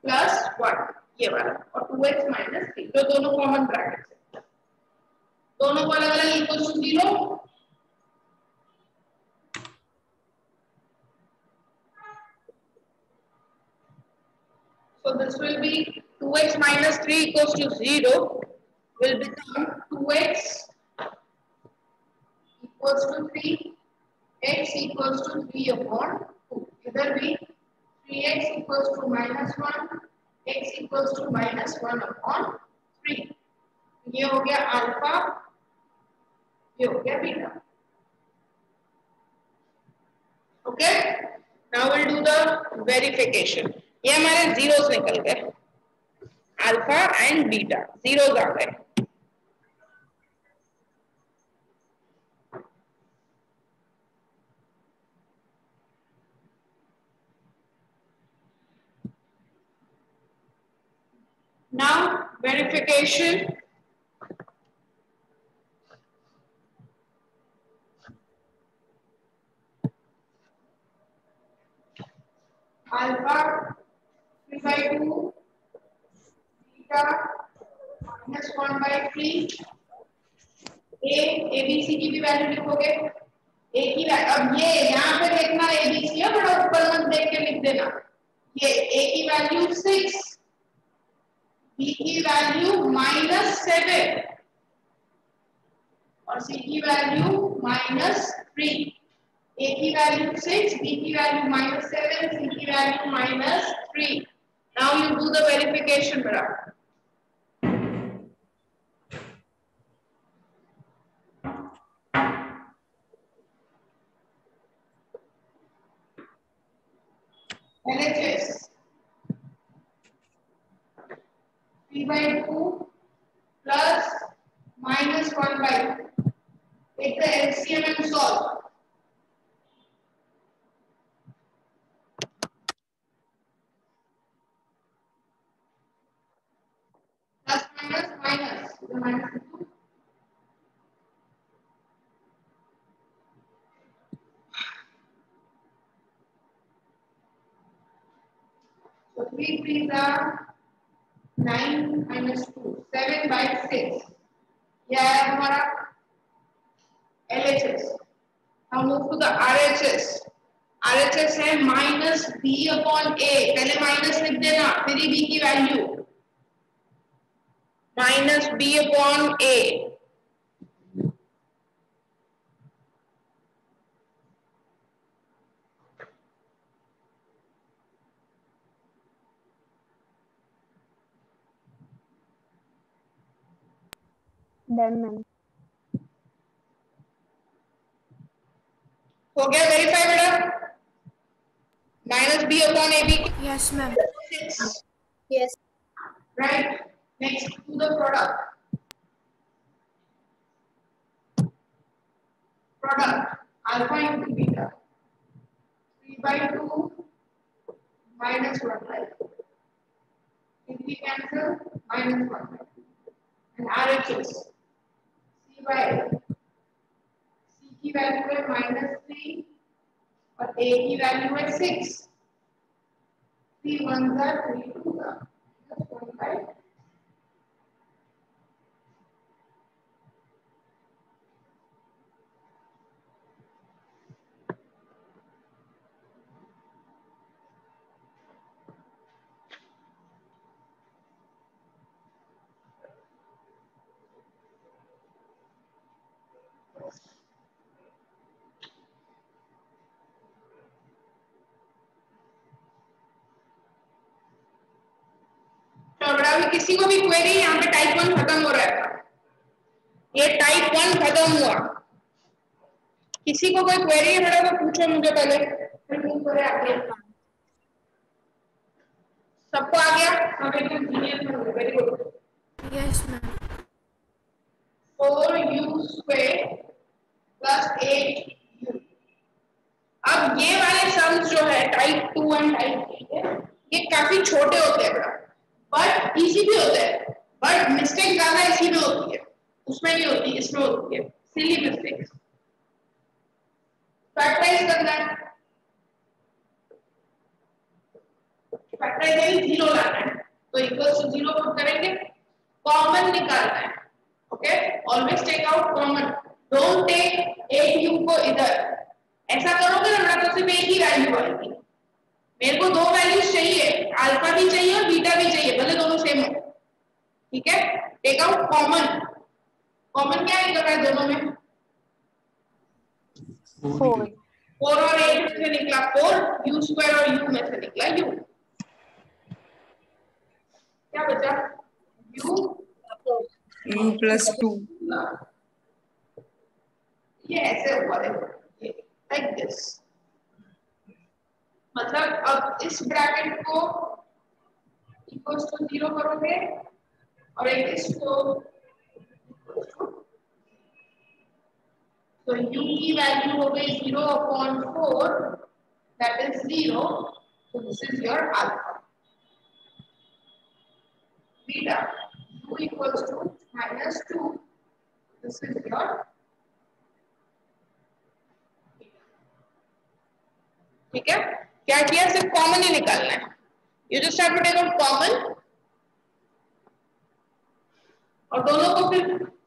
[SPEAKER 1] plus 1 ये वाला और 2x minus 3. तो दोनों कॉमन ब्रैकेट है. दोनों को अलग-अलग equals to 0. So this will be 2x minus 3 equals to 0 will become 2x equals to 3 x equals to 3 upon 2. इधर भी 3 3x equals to -1, x equals to -1/3. ये हो गया अल्फा, ये हो गया beta. Okay, now will do the verification. ये हमारे जीरोस निकल गए, अल्फा एंड बीटा जीरोस आ गए. Now verification. Alpha 3/2, beta -1/3. ABC की भी वैल्यू लिखोगे. A की अब ये यहाँ पे देखना ABC है, बड़ा ऊपर मत देख के लिख देना. ये A की वैल्यू 6, B की वैल्यू -7 और C की वैल्यू -3. A की वैल्यू 6, B की वैल्यू -7, C की value -3. Now you do the verification, beta. LHS 3/2 plus -1/2. Take the LCM and solve. Plus minus, the minus 2. So 3 3s are 9 minus 2, 7/6. यह है हमारा LHS. Now move to the RHS. RHS है -B/A. पहले माइनस लिख देना, फिर ही B की वैल्यू -B/A.
[SPEAKER 3] Done ma'am.
[SPEAKER 1] हो गया वेरीफाई बेटा. -B/AB.
[SPEAKER 8] Yes, ma'am.
[SPEAKER 7] Yes.
[SPEAKER 1] Right. Next to the product. Product alpha into beta. 3/2 -1/2. If we cancel -1/2. And RHS C की वैल्यू है -3 और A की वैल्यू है 6. 3 1s are 3 2s are. That's 1/2. किसी को भी क्वेरी, यहाँ पे टाइप 1 खत्म हो रहा है. ये टाइप 1 खत्म हुआ. किसी को कोई क्वेरी है बेटा तो पूछो मुझे पहले, फिर मूव करें आगे. सबको आ गया? अब एकदम जीनियस में हो. Very good.
[SPEAKER 8] Yes, ma'am.
[SPEAKER 1] 4u² plus 8u. अब ये वाले सम्स जो है टाइप 2 एंड टाइप 3 ये काफी छोटे होते हैं बट इजी भी होते हैं. बट मिस्टेक ज्यादा इसी में होती है, उसमें नहीं होती, इसमें होती है. Silly mistakes. फैक्टराइज करना है, फैक्टराइज यानी 0 लाना है, तो इक्वल्स टू 0 पुट करेंगे. कॉमन निकालना है. Okay, always take out common. Don't take 8u को इधर. ऐसा करोगे ना तो सिर्फ एक ही वैल्यू आएगी. मेरे को 2 वैल्यूज चाहिए, अल्फा भी चाहिए और बीटा भी चाहिए, भले दोनों सेम हो. ठीक है, टेक आउट कॉमन. कॉमन क्या निकल रहा है दोनों में?
[SPEAKER 3] 4.
[SPEAKER 1] 4 और 8 में से निकला 4, u स्क्वायर और u में से निकला u। क्या बचा? u
[SPEAKER 9] U+2।
[SPEAKER 1] ये ऐसे हुआ देखो, ये लाइक दिस। मतलब अब इस ब्रैकेट को इक्वल्स टू 0 करोगे और एक इसको, तो u की वैल्यू हो गई 0/4, that is 0, so this is your alpha। Beta u equals to -2, this is your ठीक है। क्या किया? सिर्फ कॉमन ही निकालना है। You just have to take out common और दोनों को फिर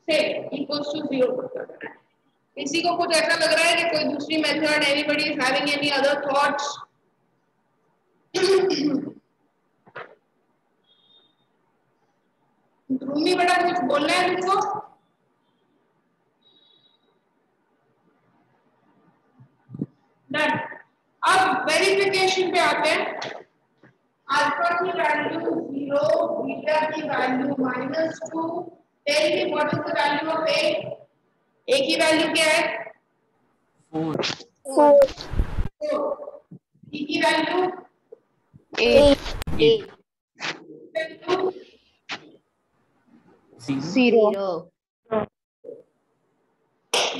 [SPEAKER 1] से इक्वल्स टू 0 पुट करना है। किसी को कुछ ऐसा लग रहा है कि कोई दूसरी method, anybody is having any other thoughts? Dhruvi बेटा कुछ बोलना है तुमको? डन। अब वेरिफिकेशन पे आते हैं। अल्फा की वैल्यू 0, बीटा की value -2। Tell me what is the value of a? a की वैल्यू क्या है?
[SPEAKER 5] 4।
[SPEAKER 1] b की वैल्यू
[SPEAKER 3] 8। 0।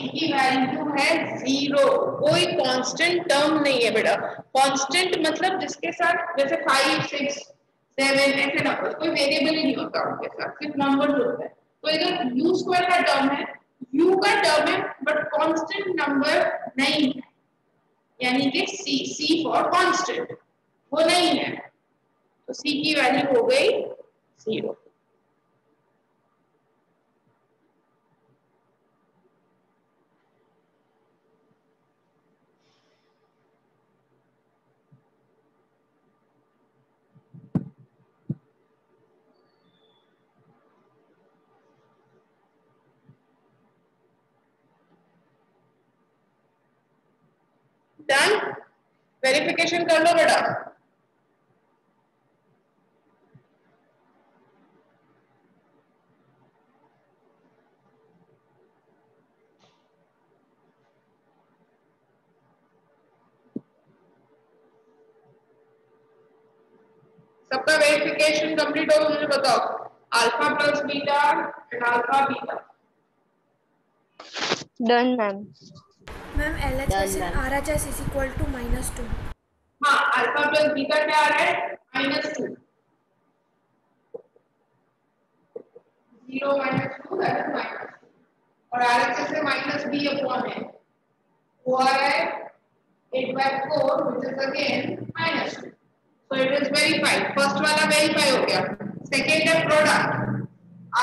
[SPEAKER 1] की वैल्यू है 0। कोई कांस्टेंट टर्म नहीं है बेटा। कांस्टेंट मतलब जिसके साथ जैसे 5, 6, 7 ऐसे नंबर, कोई वेरिएबल ही नहीं होता उनके साथ, सिर्फ नंबर होता है। तो इधर u स्क्वायर का टर्म है, u का टर्म है, बट कांस्टेंट नंबर नहीं है, यानी कि c फॉर कांस्टेंट वो नहीं है, तो c की वैल्यू हो गई 0। डन। वेरिफिकेशन कर लो बेटा। सबका वेरिफिकेशन कंप्लीट हो, मुझे बताओ। Alpha plus beta and alpha beta.
[SPEAKER 3] Done ma'am.
[SPEAKER 8] Ma'am LHS and RHS is equal to -2।
[SPEAKER 1] हाँ, अल्फा प्लस बीटा क्या आ रहा है? -2। 0 -2 that is -2। और RHS से -b अपॉन है, वो आ रहा है 8/4 which is again -2। So it is verified। First वाला वेरीफाई हो गया। सेकेंड है product,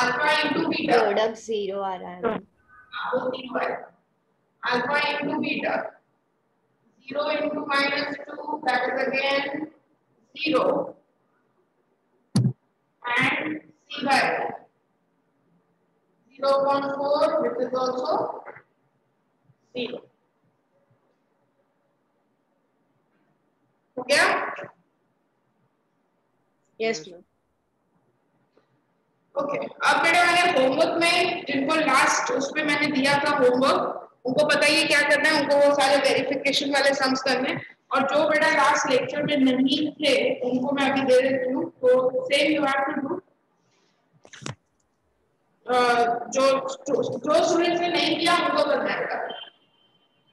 [SPEAKER 1] alpha into beta.
[SPEAKER 3] Product 0 आ रहा है।
[SPEAKER 1] वो 0 है। Alpha into beta 0 into -2 that is again 0 and c by 0.4 which is also 0। हो गया?
[SPEAKER 3] Yes ma'am.
[SPEAKER 1] ओके। अब बेटा मैंने होमवर्क में जिनको लास्ट उसमें मैंने दिया था होमवर्क, उनको बताइए क्या करना है। उनको वो सारे वेरिफिकेशन वाले सम्स करने हैं, और जो बेटा लास्ट लेक्चर में नहीं थे उनको मैं अभी दे देती हूँ। तो same you have to do. जो स्टूडेंट्स ने नहीं किया उनको करना है बेटा,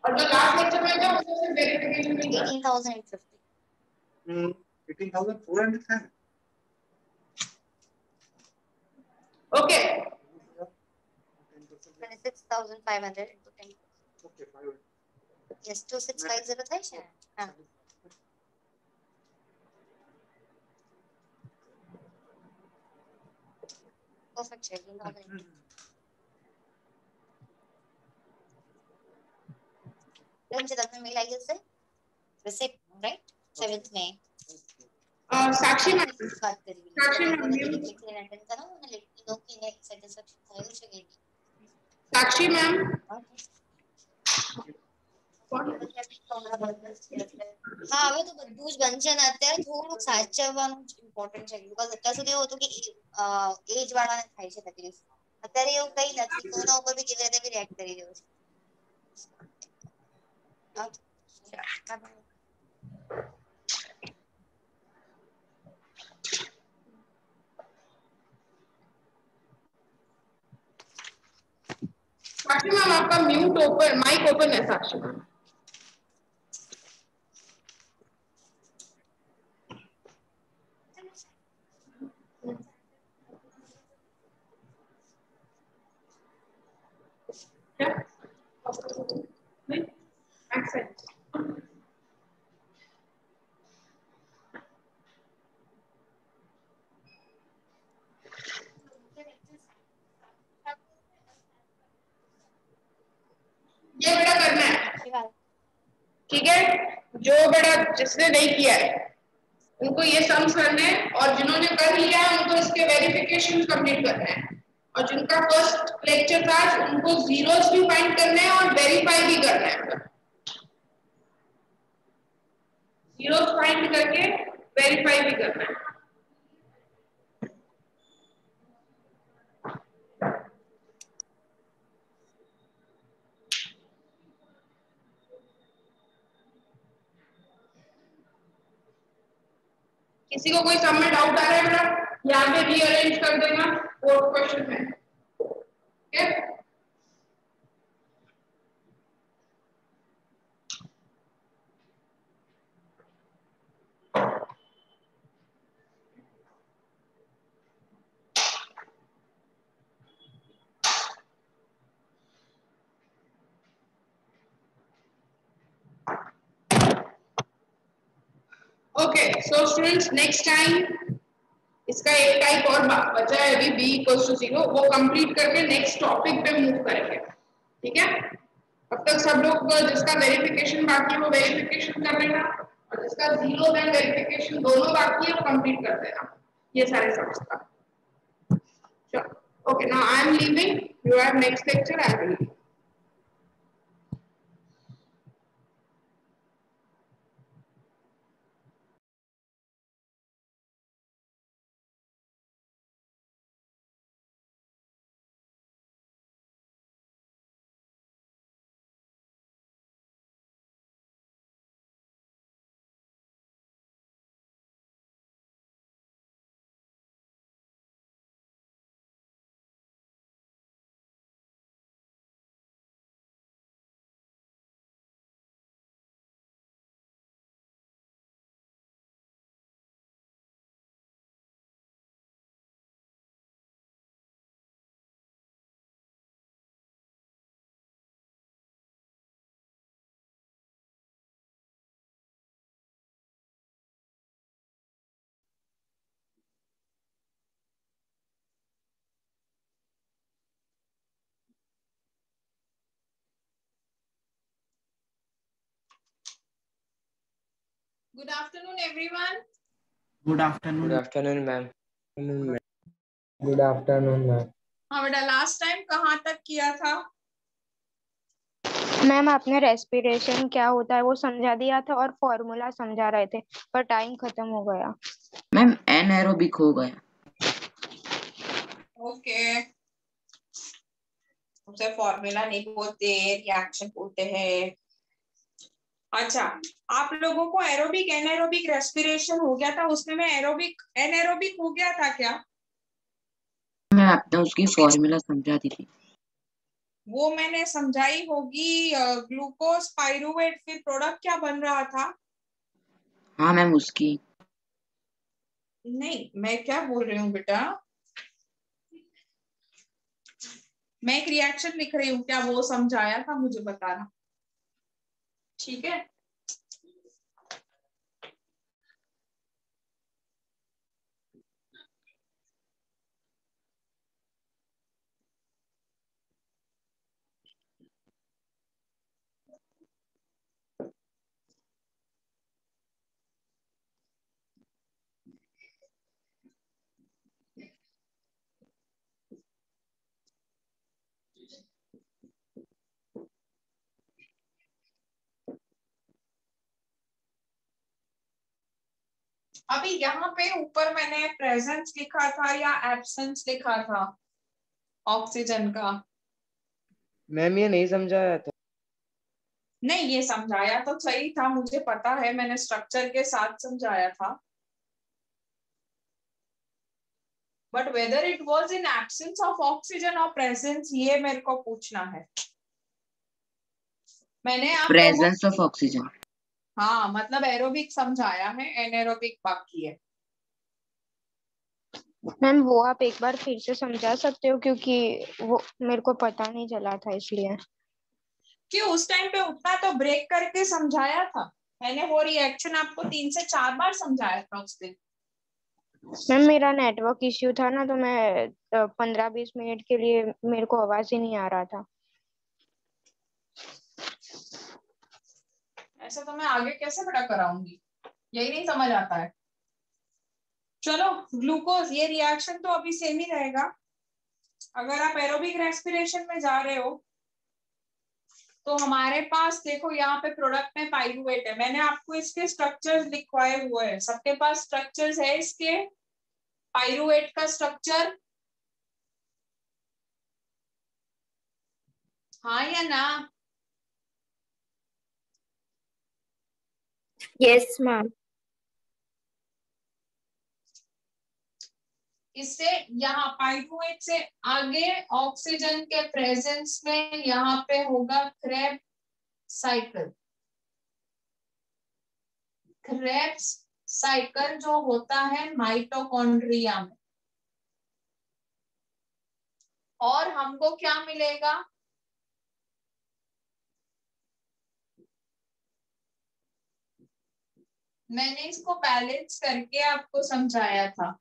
[SPEAKER 1] और जो लास्ट लेक्चर में था उनको सिर्फ वेरिफिकेशन नहीं करना।
[SPEAKER 10] 18,850। 18,410।
[SPEAKER 1] ओके।
[SPEAKER 7] 26,500 into 10.
[SPEAKER 10] Okay, 500.
[SPEAKER 7] Yes, 2650 થાય છે. હા. Perfect છે. 18,000. Then છે તમને મેલ આવી જશે. Receipt, right? 7th May.
[SPEAKER 1] साक्षी मैम,
[SPEAKER 7] बात करी.
[SPEAKER 1] साक्षी मैम,
[SPEAKER 7] अटेंड करो અને લેટ મી નો કે નેક્સ્ટ સેટિસ્ફેક્શન થયું છે કે નહીં.
[SPEAKER 1] साक्षी मैम,
[SPEAKER 7] હા હવે તો બધું જ બનશે ને અત્યારે થોડુંક સાચવવાનું જ ઇમ્પોર્ટન્ટ છે બીકોઝ અત્યાર સુધી એવું હતું કે એજ વાળાને થાય છે તકલીફ અત્યારે એવું કઈ નથી કોઈના ઉપર બી કેવી રીતે બી રિએક્ટ કરી રહ્યો છે
[SPEAKER 1] साक्षी मैम आपका म्यूट ओपन माइक ओपन है साक्षी मैम क्या नहीं एक्सेप्ट ये बेटा करना है ठीक है जो बेटा जिसने नहीं किया है उनको ये सम्स करने हैं और जिन्होंने कर लिया है उनको इसके वेरिफिकेशन कंप्लीट करना है और जिनका फर्स्ट लेक्चर था उनको जीरोस भी फाइंड करने हैं और वेरीफाई भी करना है जीरोस फाइंड करके वेरीफाई भी करना है किसी को कोई सम में डाउट आ रहा है बेटा यहाँ पे रीअरेंज कर देना फोर्थ क्वेश्चन में ठीक है okay so students next time इसका एक टाइप और बचा है अभी b इक्वल्स टू 0 वो कंप्लीट करके नेक्स्ट टॉपिक पे मूव करेंगे ठीक है अब तक सब लोग जिसका वेरिफिकेशन बाकी है वो वेरिफिकेशन कर लेना और जिसका जीरो एंड वेरिफिकेशन दोनों बाकी है वो कंप्लीट कर देना ये सारे सब्स का चलो okay now I am leaving you have next lecture I will good afternoon everyone
[SPEAKER 5] Good
[SPEAKER 6] Good
[SPEAKER 5] afternoon.
[SPEAKER 6] afternoon, ma'am. Good afternoon, ma'am.
[SPEAKER 1] हाँ बेटा लास्ट टाइम कहाँ तक किया था
[SPEAKER 3] मैम आपने रेस्पिरेशन क्या होता है वो समझा दिया था और फॉर्मूला समझा रहे थे पर टाइम खत्म हो गया
[SPEAKER 2] मैम एनएरोबिक हो गया
[SPEAKER 1] ओके उसे फॉर्मूला नहीं बोलते रिएक्शन बोलते हैं अच्छा आप लोगों को एरोबिक एनारोबिक रेस्पिरेशन हो गया था उसमें मैं एरोबिक एनारोबिक हो गया था क्या
[SPEAKER 2] मैं आपने उसकी फॉर्मूला समझा दी थी
[SPEAKER 1] वो मैंने समझाई होगी ग्लूकोज पाइरुवेट फिर प्रोडक्ट क्या बन रहा था
[SPEAKER 2] हाँ मैम उसकी
[SPEAKER 1] नहीं मैं क्या बोल रही हूँ बेटा मैं एक रिएक्शन लिख रही हूँ क्या वो समझाया था मुझे बताना ठीक है अभी यहाँ पे ऊपर मैंने प्रेजेंस लिखा था या एब्सेंस लिखा था ऑक्सीजन का?
[SPEAKER 2] मैम ये नहीं समझाया था।
[SPEAKER 1] नहीं, ये समझाया तो सही था, मुझे पता है, मैंने स्ट्रक्चर के साथ समझाया था, but whether it was in absence of oxygen और प्रेजेंस, ये मेरे को पूछना है। मैंने आप लोगों
[SPEAKER 2] प्रेजेंस ऑफ ऑक्सीजन।
[SPEAKER 1] हाँ, मतलब एरोबिक समझाया है, एनएरोबिक बाकी है।
[SPEAKER 3] मैम वो आप एक बार फिर से समझा सकते हो, क्योंकि वो मेरे को पता नहीं चला था इसलिए।
[SPEAKER 1] कि उस टाइम पे उतना तो ब्रेक करके समझाया था मैंने, वो रिएक्शन आपको 3 से 4 बार समझाया था उस दिन।
[SPEAKER 3] मैम मेरा नेटवर्क इश्यू था ना, तो मैं 15-20 मिनट के लिए मेरे को आवाज ही नहीं आ रहा था।
[SPEAKER 1] ऐसा तो मैं आगे कैसे बड़ा कराऊंगी, यही नहीं समझ आता है। चलो, ग्लूकोज, ये रिएक्शन तो अभी सेम ही रहेगा। अगर आप एरोबिक रेस्पिरेशन में जा रहे हो तो हमारे पास देखो यहाँ पे प्रोडक्ट में पाइरुवेट है, मैंने आपको इसके स्ट्रक्चर्स लिखवाए हुए हैं, सबके पास स्ट्रक्चर्स है इसके, पाइरुवेट का स्ट्रक्चर, हाँ या ना?
[SPEAKER 8] Yes ma'am.
[SPEAKER 1] इससे यहाँ पाइरुवेट से आगे ऑक्सीजन के प्रेजेंस में यहाँ पे होगा क्रेब्स साइकिल। क्रेब्स साइकिल जो होता है माइटोकॉन्ड्रिया में, और हमको क्या मिलेगा? मैंने इसको बैलेंस करके आपको समझाया था।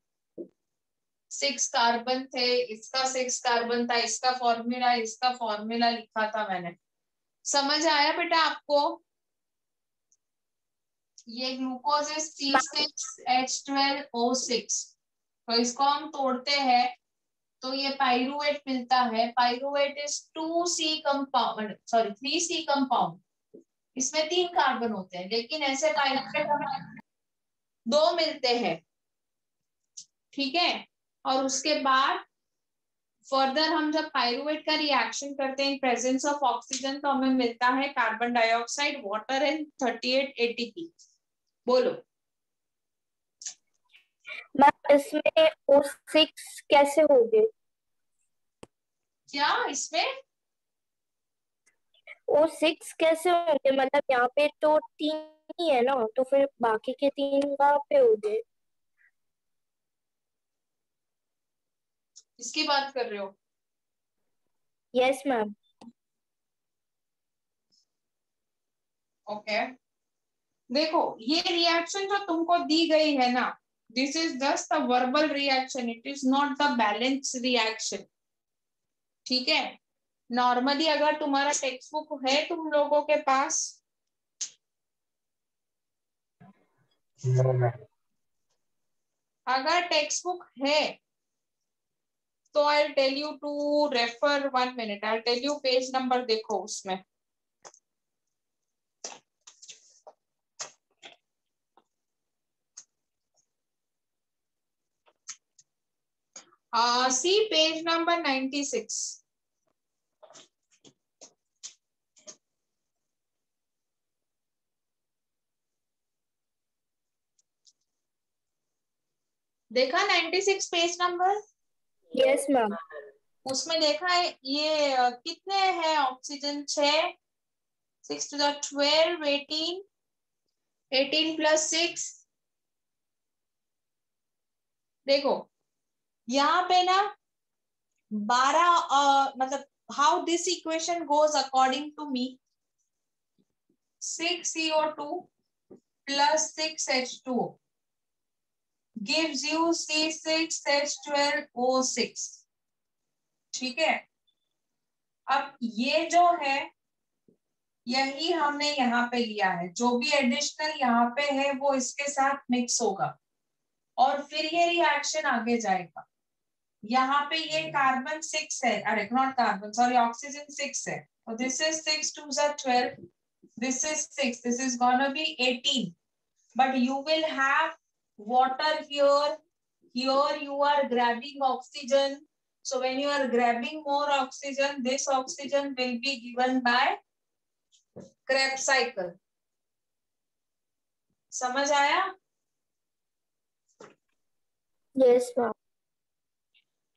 [SPEAKER 1] 6 कार्बन थे, इसका 6 कार्बन था, इसका फॉर्मूला लिखा था मैंने। समझ आया बेटा आपको? ये ग्लूकोज इज C6H12O6, तो इसको हम तोड़ते हैं तो ये पाइरुवेट मिलता है। Pyruvate is 2C compound, sorry 3C compound. इसमें 3 कार्बन होते हैं, लेकिन ऐसे पाइरुवेट हमें 2 मिलते हैं, ठीक है। और उसके बाद फर्दर हम जब पाइरुवेट का रिएक्शन करते हैं इन प्रेजेंस ऑफ ऑक्सीजन, तो हमें मिलता है carbon dioxide, water and 38 ATP। बोलो
[SPEAKER 8] मैम इसमें O6 कैसे हो गए?
[SPEAKER 1] क्या इसमें
[SPEAKER 8] O6 कैसे होंगे? मतलब यहाँ पे तो 3 ही है ना, तो फिर बाकी के 3 कहाँ पे हो गए?
[SPEAKER 1] इसकी बात कर रहे हो?
[SPEAKER 8] Yes ma'am.
[SPEAKER 1] ओके, देखो ये रिएक्शन जो तुमको दी गई है ना, this is just a verbal reaction, it is not the balance reaction, ठीक है। नॉर्मली अगर तुम्हारा टेक्स्ट बुक है तुम लोगों के पास, अगर टेक्स्ट बुक है तो I tell you to refer 1 minute, I tell you page number देखो उसमें। See page number 96। देखा 96 पेज नंबर?
[SPEAKER 8] Yes ma'am.
[SPEAKER 1] उसमें देखा है ये कितने हैं ऑक्सीजन? 6, 6 to the 12, 18, 18 plus 6। देखो यहाँ पे ना 12, मतलब how this equation goes according to me, 6 CO2 plus 6 H2O gives you C6H12O6, ठीक है। अब ये जो है यही हमने यहाँ पे लिया है, जो भी एडिशनल यहाँ पे है वो इसके साथ मिक्स होगा और फिर ये रिएक्शन आगे जाएगा। यहाँ पे ये कार्बन 6 है, अरे नॉट कार्बन, सॉरी ऑक्सीजन 6 है, तो this is 6 2 12, this is 6, this is gonna be 18, but you will have
[SPEAKER 9] water here. Here you are grabbing oxygen. So when you are grabbing more oxygen, this oxygen will be given by Krebs cycle. समझ आया?
[SPEAKER 8] Yes ma'am.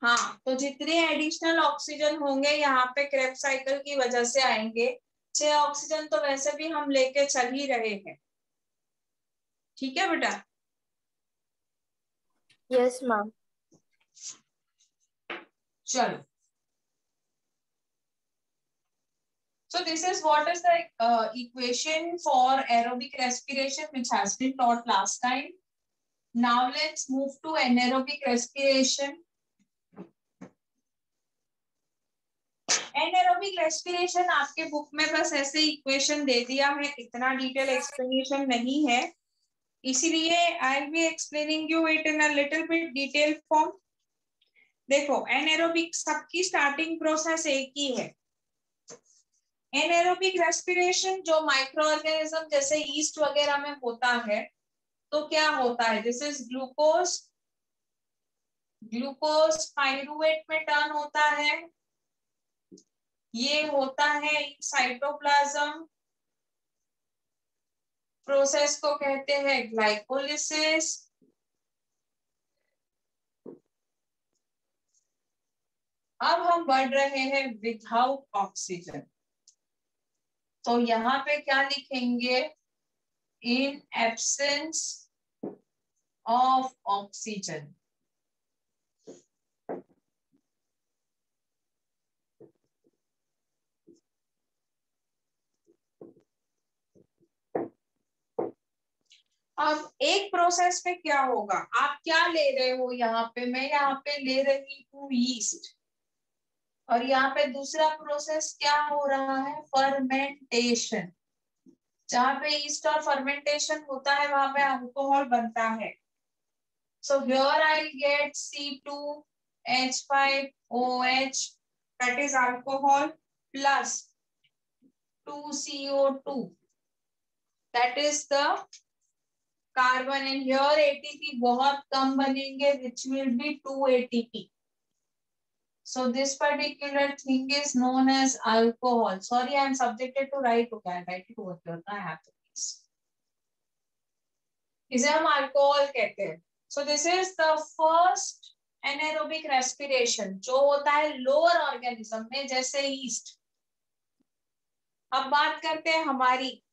[SPEAKER 9] हाँ, तो जितने एडिशनल ऑक्सीजन होंगे यहाँ पे क्रेब्स साइकिल की वजह से आएंगे। 6 ऑक्सीजन तो वैसे भी हम लेके चल ही रहे हैं। ठीक है बेटा?
[SPEAKER 8] Yes ma'am.
[SPEAKER 9] चलो, so this is what is the equation for aerobic respiration which has been taught last time. Now let's move to anaerobic respiration. Anaerobic respiration आपके बुक में बस ऐसे इक्वेशन दे दिया है, इतना डिटेल एक्सप्लेनेशन नहीं है, इसीलिए I will be explaining you it in a little bit detail form. देखो, एनारोबिक सबकी स्टार्टिंग प्रोसेस एक ही है। एनारोबिक रेस्पिरेशन जो माइक्रो ऑर्गेनिज्म जैसे ईस्ट वगैरह में होता है, तो क्या होता है, this is glucose, glucose pyruvate में टर्न होता है, ये होता है साइटोप्लाज्म, प्रोसेस को कहते हैं ग्लाइकोलिसिस। अब हम बढ़ रहे हैं विदाउट ऑक्सीजन, तो यहाँ पे क्या लिखेंगे, इन एब्सेंस ऑफ ऑक्सीजन। अब एक प्रोसेस में क्या होगा, आप क्या ले रहे हो यहाँ पे, मैं यहाँ पे ले रही हूँ यीस्ट, और यहाँ पे दूसरा प्रोसेस क्या हो रहा है, फर्मेंटेशन। जहाँ पे यीस्ट और फर्मेंटेशन होता है वहां पे अल्कोहल बनता है। So here I get C2H5OH, that is alcohol, plus 2CO2, that is the carbon, and here ATP बहुत कम बनेंगे, which will be 2 ATP. So this particular thing is known as alcohol. Sorry, I am subjected to write. Okay, I'll write it over here. I have to please. इसे हम अल्कोहल कहते हैं। So this is the first anaerobic respiration जो होता है लोअर ऑर्गेनिज्म में, जैसे ईस्ट। अब बात करते हैं हमारी,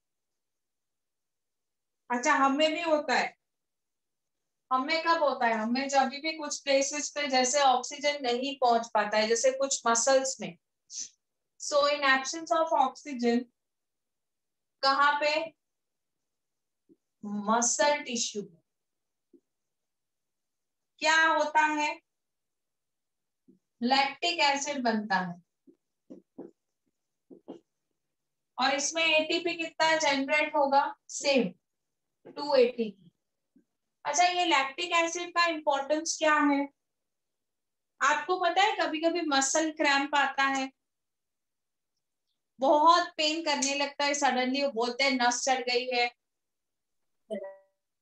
[SPEAKER 9] अच्छा हमें भी होता है। हमें कब होता है, हमें जब भी कुछ प्लेसेस पे जैसे ऑक्सीजन नहीं पहुंच पाता है, जैसे कुछ मसल्स में। सो इन एब्सेंस ऑफ ऑक्सीजन, कहाँ पे, मसल टिश्यू में क्या होता है, लैक्टिक एसिड बनता है, और इसमें एटीपी कितना जनरेट होगा, सेम 2 ATP। अच्छा, ये लैक्टिक एसिड का इंपॉर्टेंस क्या है, आपको पता है कभी कभी मसल क्रैम्प आता है, बहुत पेन करने लगता है, सडनली वो बोलते हैं नस चढ़ गई है।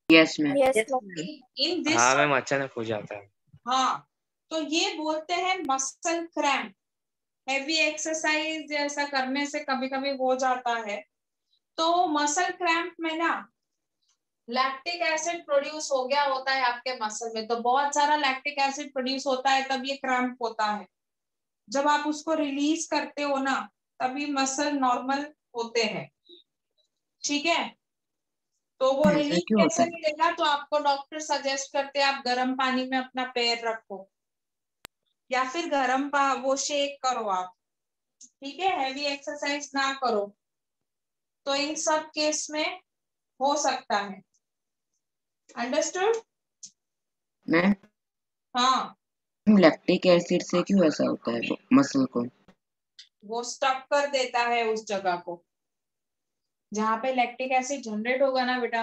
[SPEAKER 2] Yes ma'am.
[SPEAKER 9] इन दिस,
[SPEAKER 6] हाँ मैम, अचानक हो जाता है।
[SPEAKER 9] हाँ, तो ये बोलते हैं मसल क्रैम्प। हैवी एक्सरसाइज जैसा करने से कभी कभी हो जाता है। तो मसल क्रैम्प में ना लैक्टिक एसिड प्रोड्यूस हो गया होता है आपके मसल में, तो बहुत सारा लैक्टिक एसिड प्रोड्यूस होता है, तब ये क्रैम्प होता है। जब आप उसको रिलीज करते हो ना, तभी मसल नॉर्मल होते हैं। ठीक है, तो वो रिलीज कैसे मिलेगा, तो आपको डॉक्टर सजेस्ट करते हैं आप गर्म पानी में अपना पैर रखो, या फिर गर्म वो शेक करो आप। ठीक है, हैवी एक्सरसाइज ना करो, तो इन सब केस में हो सकता है। Understood
[SPEAKER 2] ma'am?
[SPEAKER 9] हाँ,
[SPEAKER 2] लैक्टिक एसिड से क्यों ऐसा होता है मसल को?
[SPEAKER 9] वो स्टक कर देता है उस जगह को, जहाँ पे लैक्टिक एसिड जनरेट होगा ना बेटा,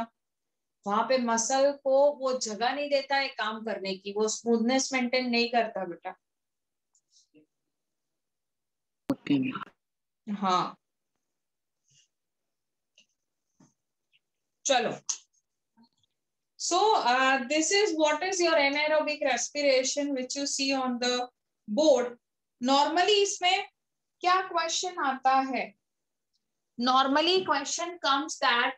[SPEAKER 9] वहां पे मसल को वो जगह नहीं देता है काम करने की, वो स्मूथनेस मेंटेन नहीं करता बेटा।
[SPEAKER 2] ओके।
[SPEAKER 9] हाँ, चलो, So this is what is your anaerobic respiration which you see on the board. Normally इसमें क्या question आता है? Normally question comes that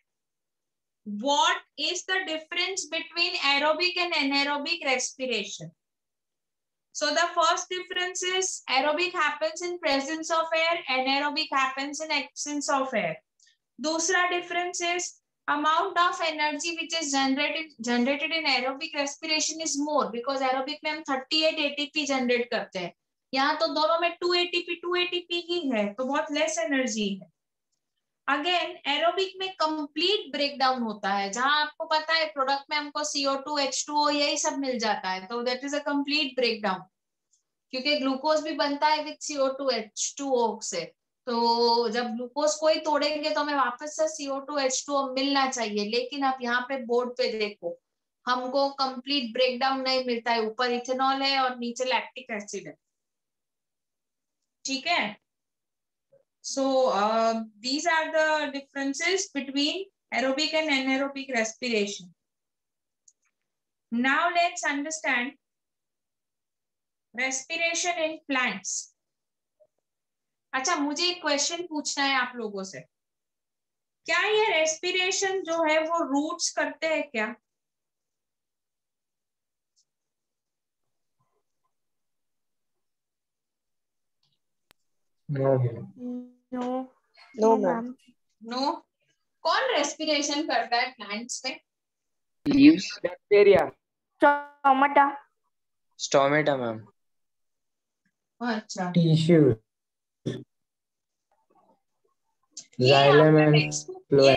[SPEAKER 9] what is the difference between aerobic and anaerobic respiration? So the first difference is aerobic happens in presence of air, anaerobic happens in absence of air. दूसरा difference is amount of energy which is generated in aerobic respiration is more because aerobic में हम 38 ATP generate करते हैं, यहाँ तो दोनों में 2 ATP ही है, तो बहुत less energy है. अगेन एरोबिक में कंप्लीट ब्रेकडाउन होता है, जहां आपको पता है प्रोडक्ट में हमको CO2 H2O यही सब मिल जाता है, तो that is a complete breakdown, क्योंकि ग्लूकोज भी बनता है विद CO2 H2O से. तो जब ग्लूकोज को ही तोड़ेंगे तो हमें वापस से CO2 H2O मिलना चाहिए, लेकिन आप यहाँ पे बोर्ड पे देखो हमको कंप्लीट ब्रेकडाउन नहीं मिलता है, ऊपर इथेनॉल है और नीचे लैक्टिक एसिड है. ठीक है. So these are the differences between aerobic and anaerobic respiration. Now let's understand respiration in plants. अच्छा, मुझे एक क्वेश्चन पूछना है आप लोगों से, क्या ये रेस्पिरेशन जो है वो रूट्स करते हैं क्या?
[SPEAKER 3] No ma'am.
[SPEAKER 9] नो. कौन रेस्पिरेशन करता है प्लांट्स में?
[SPEAKER 2] Leaves, bacteria,
[SPEAKER 8] tomato,
[SPEAKER 2] stomata ma'am.
[SPEAKER 9] अच्छा,
[SPEAKER 6] टिश्यू,
[SPEAKER 9] ये
[SPEAKER 6] जाइलम
[SPEAKER 9] आपका
[SPEAKER 6] एंड
[SPEAKER 9] टेक्स्ट बुक,
[SPEAKER 6] फ्लोएम.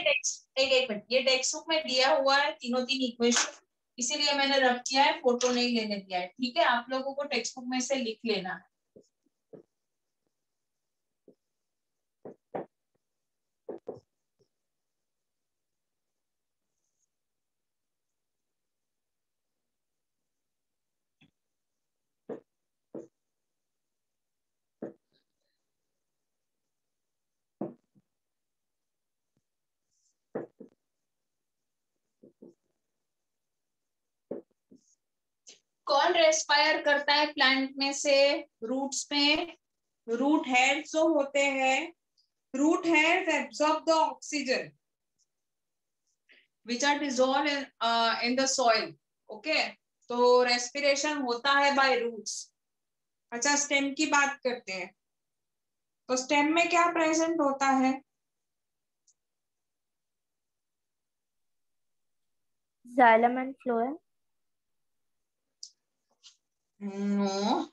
[SPEAKER 9] एक मिनट, ये टेक्स्ट बुक में दिया हुआ है तीनों तीन इक्वेशन, इसीलिए मैंने रख किया है, फोटो नहीं लेने दिया है. ठीक है, आप लोगों को टेक्स्ट बुक में से लिख लेना है. कौन रेस्पायर करता है प्लांट में से? रूट्स में रूट हेयर्स जो होते हैं, root hairs absorb the oxygen which are dissolved in the soil. Okay, तो रेस्पिरेशन होता है बाय रूट्स. अच्छा, स्टेम की बात करते हैं, तो स्टेम में क्या प्रेजेंट होता है?
[SPEAKER 8] Xylem and phloem.
[SPEAKER 9] No,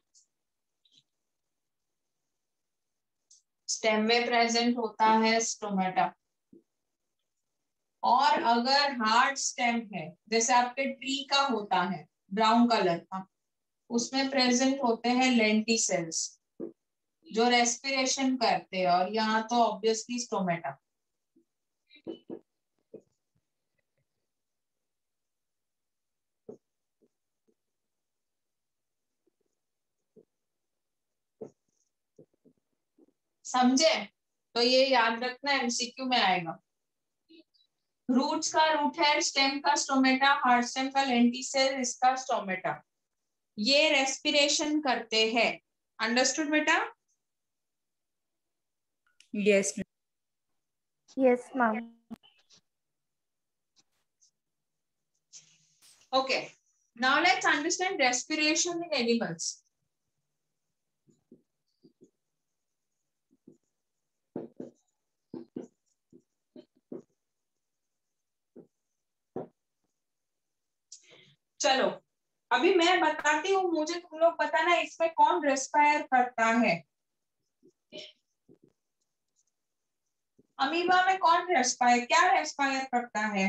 [SPEAKER 9] stem में प्रेजेंट होता है स्टोमेटा. और अगर हार्ड स्टेम है, जैसे आपके ट्री का होता है ब्राउन कलर का, उसमें प्रेजेंट होते हैं लेंटिसेल्स जो रेस्पिरेशन करते हैं, और यहाँ तो ऑब्वियसली स्टोमेटा. समझे? तो ये याद रखना, एमसीक्यू में आएगा. रूट्स का रूट हेयर, स्टेम का स्टोमेटा, हार्ड स्टेम का लेंटिसेल, इसका स्टोमेटा, ये रेस्पिरेशन करते हैं. अंडरस्टूड बेटा?
[SPEAKER 11] Yes, ma'am.
[SPEAKER 8] Yes ma'am.
[SPEAKER 9] Okay, now let's understand respiration in animals. चलो, अभी मैं बताती हूँ, मुझे तुम लोग बताना इसमें कौन रेस्पायर करता है. अमीबा में कौन रेस्पायर, क्या रेस्पायर करता है?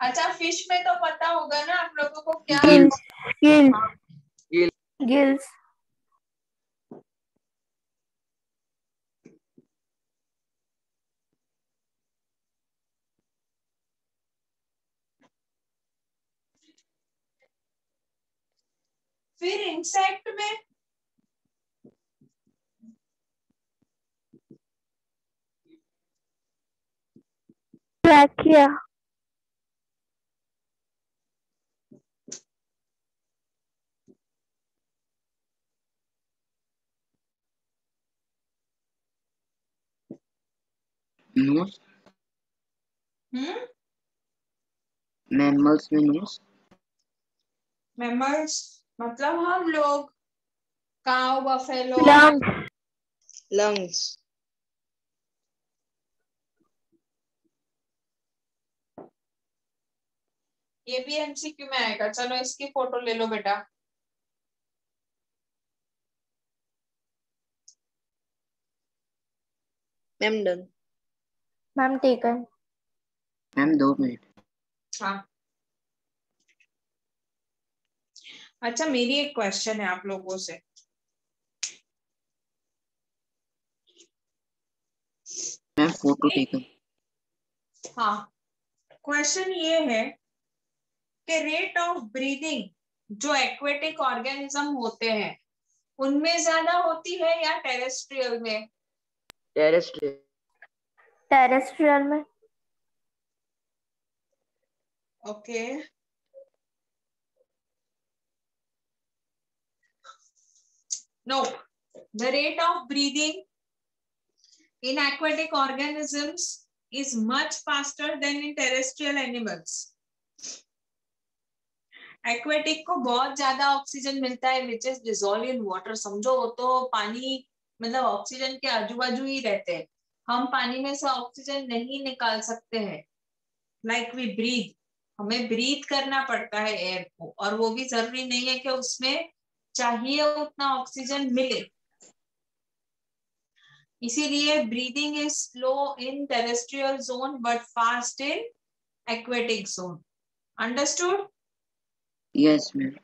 [SPEAKER 9] अच्छा, फिश में तो पता होगा ना आप लोगों को क्या?
[SPEAKER 8] Gills,
[SPEAKER 2] Gill,
[SPEAKER 8] gills.
[SPEAKER 9] फिर इंसेक्ट में
[SPEAKER 8] ट्रैकिया,
[SPEAKER 2] नोस, मैमल्स में नोस,
[SPEAKER 9] मैमल्स मतलब हम लोग, काऊ, बफेलो,
[SPEAKER 8] लंग्स,
[SPEAKER 2] लंग्स,
[SPEAKER 9] ये भी एमसीक्यू में आएगा। चलो इसकी फोटो ले लो बेटा।
[SPEAKER 2] Ma'am done.
[SPEAKER 8] Ma'am taken.
[SPEAKER 2] Ma'am 2 minute.
[SPEAKER 9] हाँ, अच्छा मेरी एक क्वेश्चन है आप लोगों से।
[SPEAKER 2] Ma'am photo taken.
[SPEAKER 9] हाँ, क्वेश्चन ये है कि रेट ऑफ ब्रीदिंग जो एक्वेटिक ऑर्गेनिज्म होते हैं उनमें ज्यादा होती है या टेरेस्ट्रियल में?
[SPEAKER 2] टेरेस्ट्रियल।
[SPEAKER 8] टेरेस्ट्रियल में।
[SPEAKER 9] Okay, no, the rate of breathing in aquatic organisms is much faster than in terrestrial animals. Aquatic को बहुत ज्यादा ऑक्सीजन मिलता है which is dissolve in water. समझो वो तो पानी मतलब ऑक्सीजन के आजू बाजू ही रहते हैं, हम पानी में से ऑक्सीजन नहीं निकाल सकते हैं। लाइक वी ब्रीथ, हमें ब्रीथ करना पड़ता है एयर को, और वो भी जरूरी नहीं है कि उसमें चाहिए उतना ऑक्सीजन मिले। इसीलिए breathing is slow in terrestrial zone but fast in aquatic zone. Understood?
[SPEAKER 2] Yes ma'am.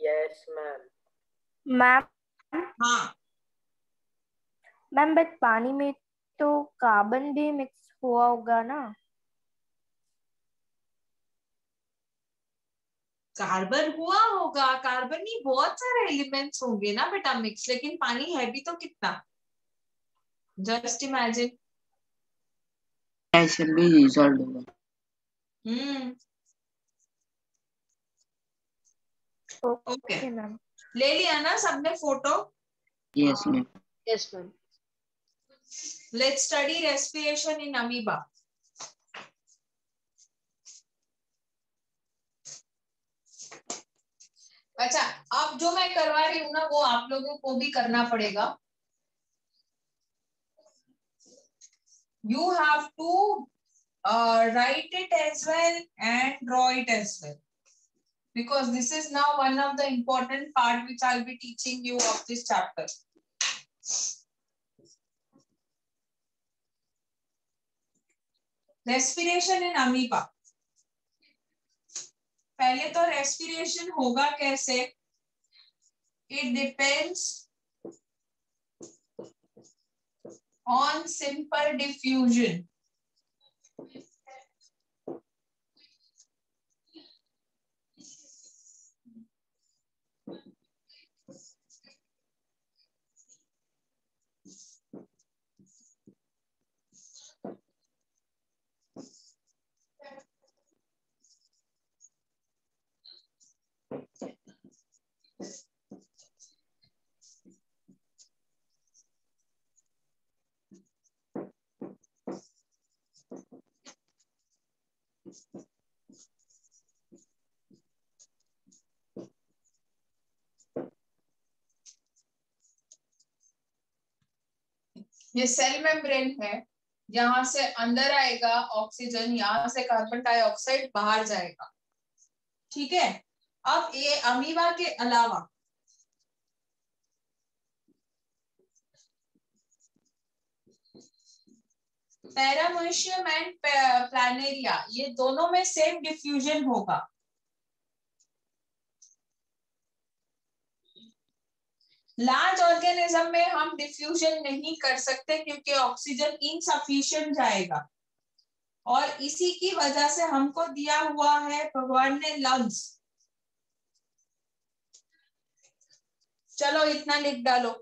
[SPEAKER 6] Yes ma'am.
[SPEAKER 8] Ma'am
[SPEAKER 9] हाँ,
[SPEAKER 8] मैम बट पानी में तो कार्बन भी मिक्स हुआ होगा ना?
[SPEAKER 9] कार्बन हुआ होगा, कार्बन ही बहुत सारे एलिमेंट्स होंगे ना बेटा मिक्स, लेकिन पानी है भी तो कितना, जस्ट इमेजिन।
[SPEAKER 2] ऐसे भी रिजॉल्व होगा।
[SPEAKER 9] Okay,
[SPEAKER 8] ma'am.
[SPEAKER 9] ले लिया ना सबने photo?
[SPEAKER 2] Yes ma'am. Yes ma'am.
[SPEAKER 9] Let's study respiration in amoeba. अच्छा, अब जो मैं करवा रही हूँ ना वो आप लोगों को भी करना पड़ेगा। You have to write it as well and draw it as well, because this is now one of the important part which I'll be teaching you of this chapter. Respiration in amoeba. पहले तो respiration होगा कैसे? It depends on simple diffusion. ये सेल मेम्ब्रेन है, यहां से अंदर आएगा ऑक्सीजन, यहां से कार्बन डाइऑक्साइड बाहर जाएगा। ठीक है, अब ये अमीबा के अलावा पैरामोशियम एंड प्लानेरिया, ये दोनों में सेम डिफ्यूजन होगा। लार्ज ऑर्गेनिज्म में हम डिफ्यूजन नहीं कर सकते क्योंकि ऑक्सीजन इनसफिशिएंट जाएगा, और इसी की वजह से हमको दिया हुआ है भगवान ने लंग्स। चलो इतना लिख डालो।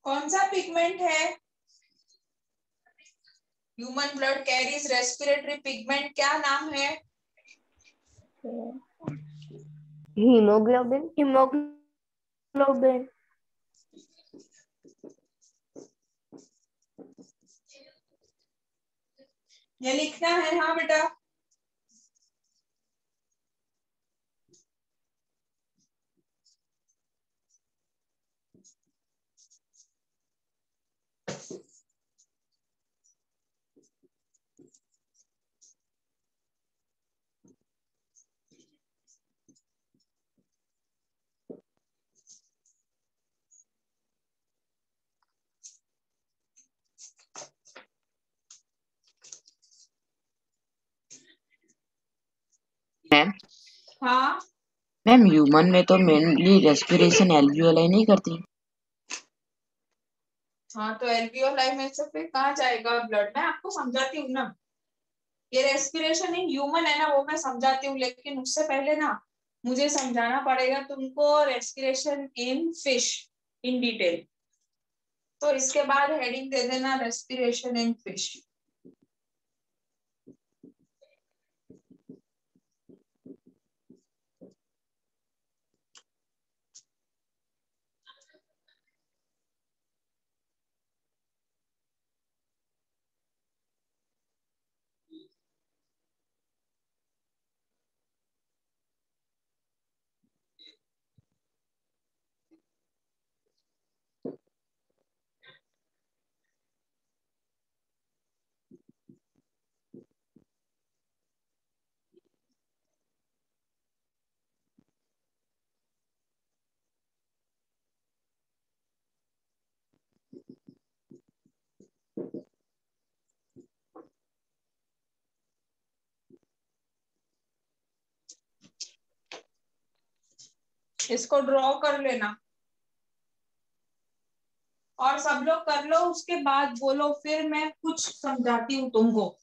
[SPEAKER 9] कौन सा पिगमेंट है? Human blood carries respiratory pigment, क्या नाम है?
[SPEAKER 8] हीमोग्लोबिन। हीमोग्लोबिन।
[SPEAKER 9] ये लिखना है। हाँ बेटा।
[SPEAKER 2] मैम
[SPEAKER 9] हाँ
[SPEAKER 2] मैम ह्यूमन में तो मेनली रेस्पिरेशन एल्वियोलाई नहीं करती।
[SPEAKER 9] हाँ, तो एल्वियोलाई में से फिर कहाँ जाएगा ब्लड? मैं आपको समझाती हूँ ना। ये रेस्पिरेशन इन ह्यूमन है ना, वो मैं समझाती हूँ, लेकिन उससे पहले ना मुझे समझाना पड़ेगा तुमको respiration in fish in detail. तो इसके बाद हेडिंग दे देना रेस्पिरेशन इन फिश। इसको ड्रॉ कर लेना और सब लोग कर लो, उसके बाद बोलो, फिर मैं कुछ समझाती हूँ तुमको।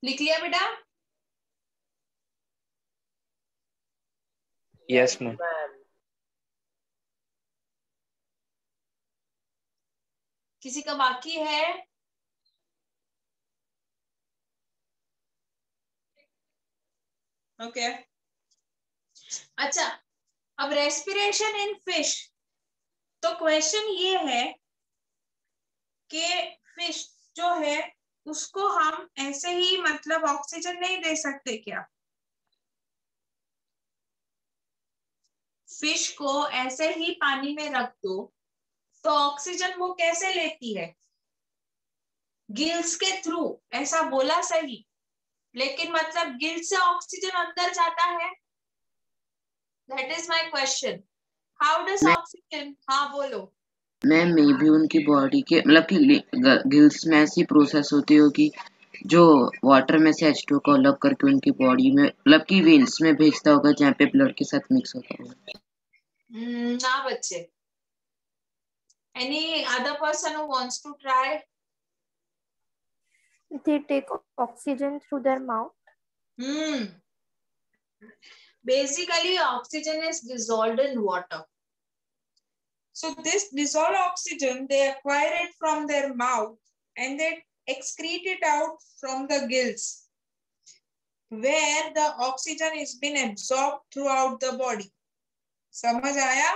[SPEAKER 9] लिख लिया बेटा?
[SPEAKER 6] Yes ma'am.
[SPEAKER 9] किसी का बाकी है? ओके अच्छा, अब रेस्पिरेशन इन फिश। तो क्वेश्चन ये है कि फिश जो है उसको हम ऐसे ही मतलब ऑक्सीजन नहीं दे सकते क्या? फिश को ऐसे ही पानी में रख दो तो ऑक्सीजन वो कैसे लेती है? गिल्स के थ्रू। ऐसा बोला सही, लेकिन मतलब गिल्स से ऑक्सीजन अंदर जाता है? That is my question. How does oxygen, हाँ बोलो।
[SPEAKER 2] मैम मे भी उनकी बॉडी के मतलब कि गिल्स में ऐसी प्रोसेस होती होगी जो वाटर में से H2 को अलग करके उनकी बॉडी में मतलब कि वेन्स में भेजता होगा जहाँ पे ब्लड के साथ मिक्स होता होगा।
[SPEAKER 9] ना बच्चे। Any other person who wants to try?
[SPEAKER 8] They take oxygen through their mouth.
[SPEAKER 9] Basically oxygen is dissolved in water. So this dissolved oxygen they acquire it from their mouth and they excrete it out from the gills, where the oxygen is been absorbed throughout the body. समझ आया?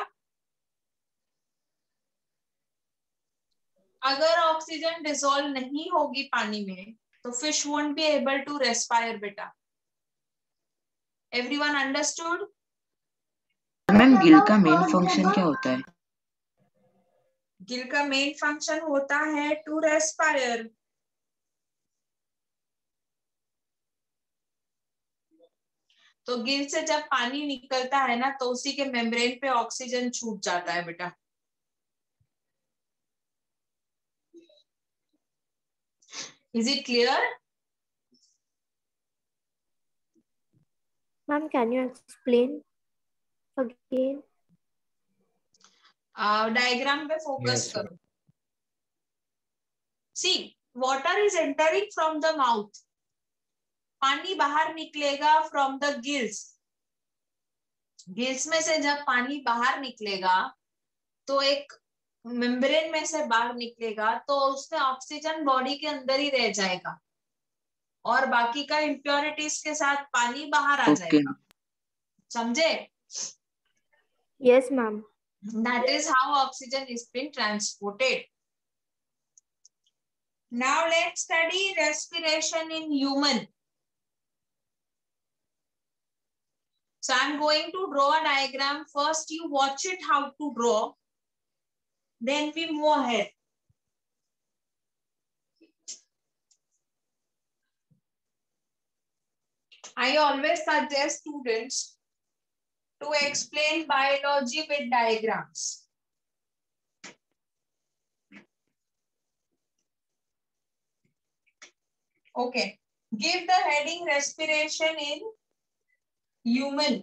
[SPEAKER 9] अगर ऑक्सीजन डिसॉल्व नहीं होगी पानी में तो fish won't be able to respire बेटा। Everyone understood?
[SPEAKER 2] मैम गिल का मेन फंक्शन क्या होता है?
[SPEAKER 9] गिल का मेन फंक्शन होता है टू रेस्पायर। तो गिल से जब पानी निकलता है ना तो उसी के मेम्ब्रेन पे ऑक्सीजन छूट जाता है बेटा। Is it clear?
[SPEAKER 8] Ma'am, can you explain again?
[SPEAKER 9] Diagram पे फोकस
[SPEAKER 6] Yes,
[SPEAKER 9] करो। See water is entering from the mouth, पानी बाहर निकलेगा फ्रॉम द गिल्स। गिल्स में से जब पानी बाहर निकलेगा तो एक मेम्ब्रेन में से बाहर निकलेगा तो उसमें ऑक्सीजन बॉडी के अंदर ही रह जाएगा और बाकी का इम्प्योरिटीज के साथ पानी बाहर आ
[SPEAKER 2] ओके
[SPEAKER 9] जाएगा। समझे?
[SPEAKER 8] Yes, ma'am.
[SPEAKER 9] That is how oxygen is being transported. Now let's study respiration in human. So I'm going to draw a diagram. First you watch it how to draw. Then we move ahead. I always suggest students to explain biology with diagrams. Okay. Give the heading respiration in human.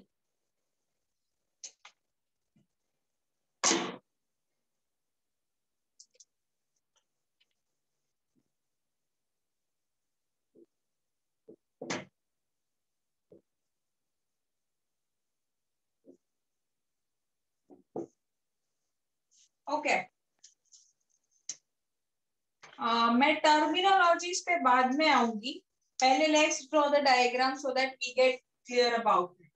[SPEAKER 9] Okay मैं टर्मिनोलॉजीज पे बाद में आऊंगी, पहले let's draw the diagram so that we get clear about it.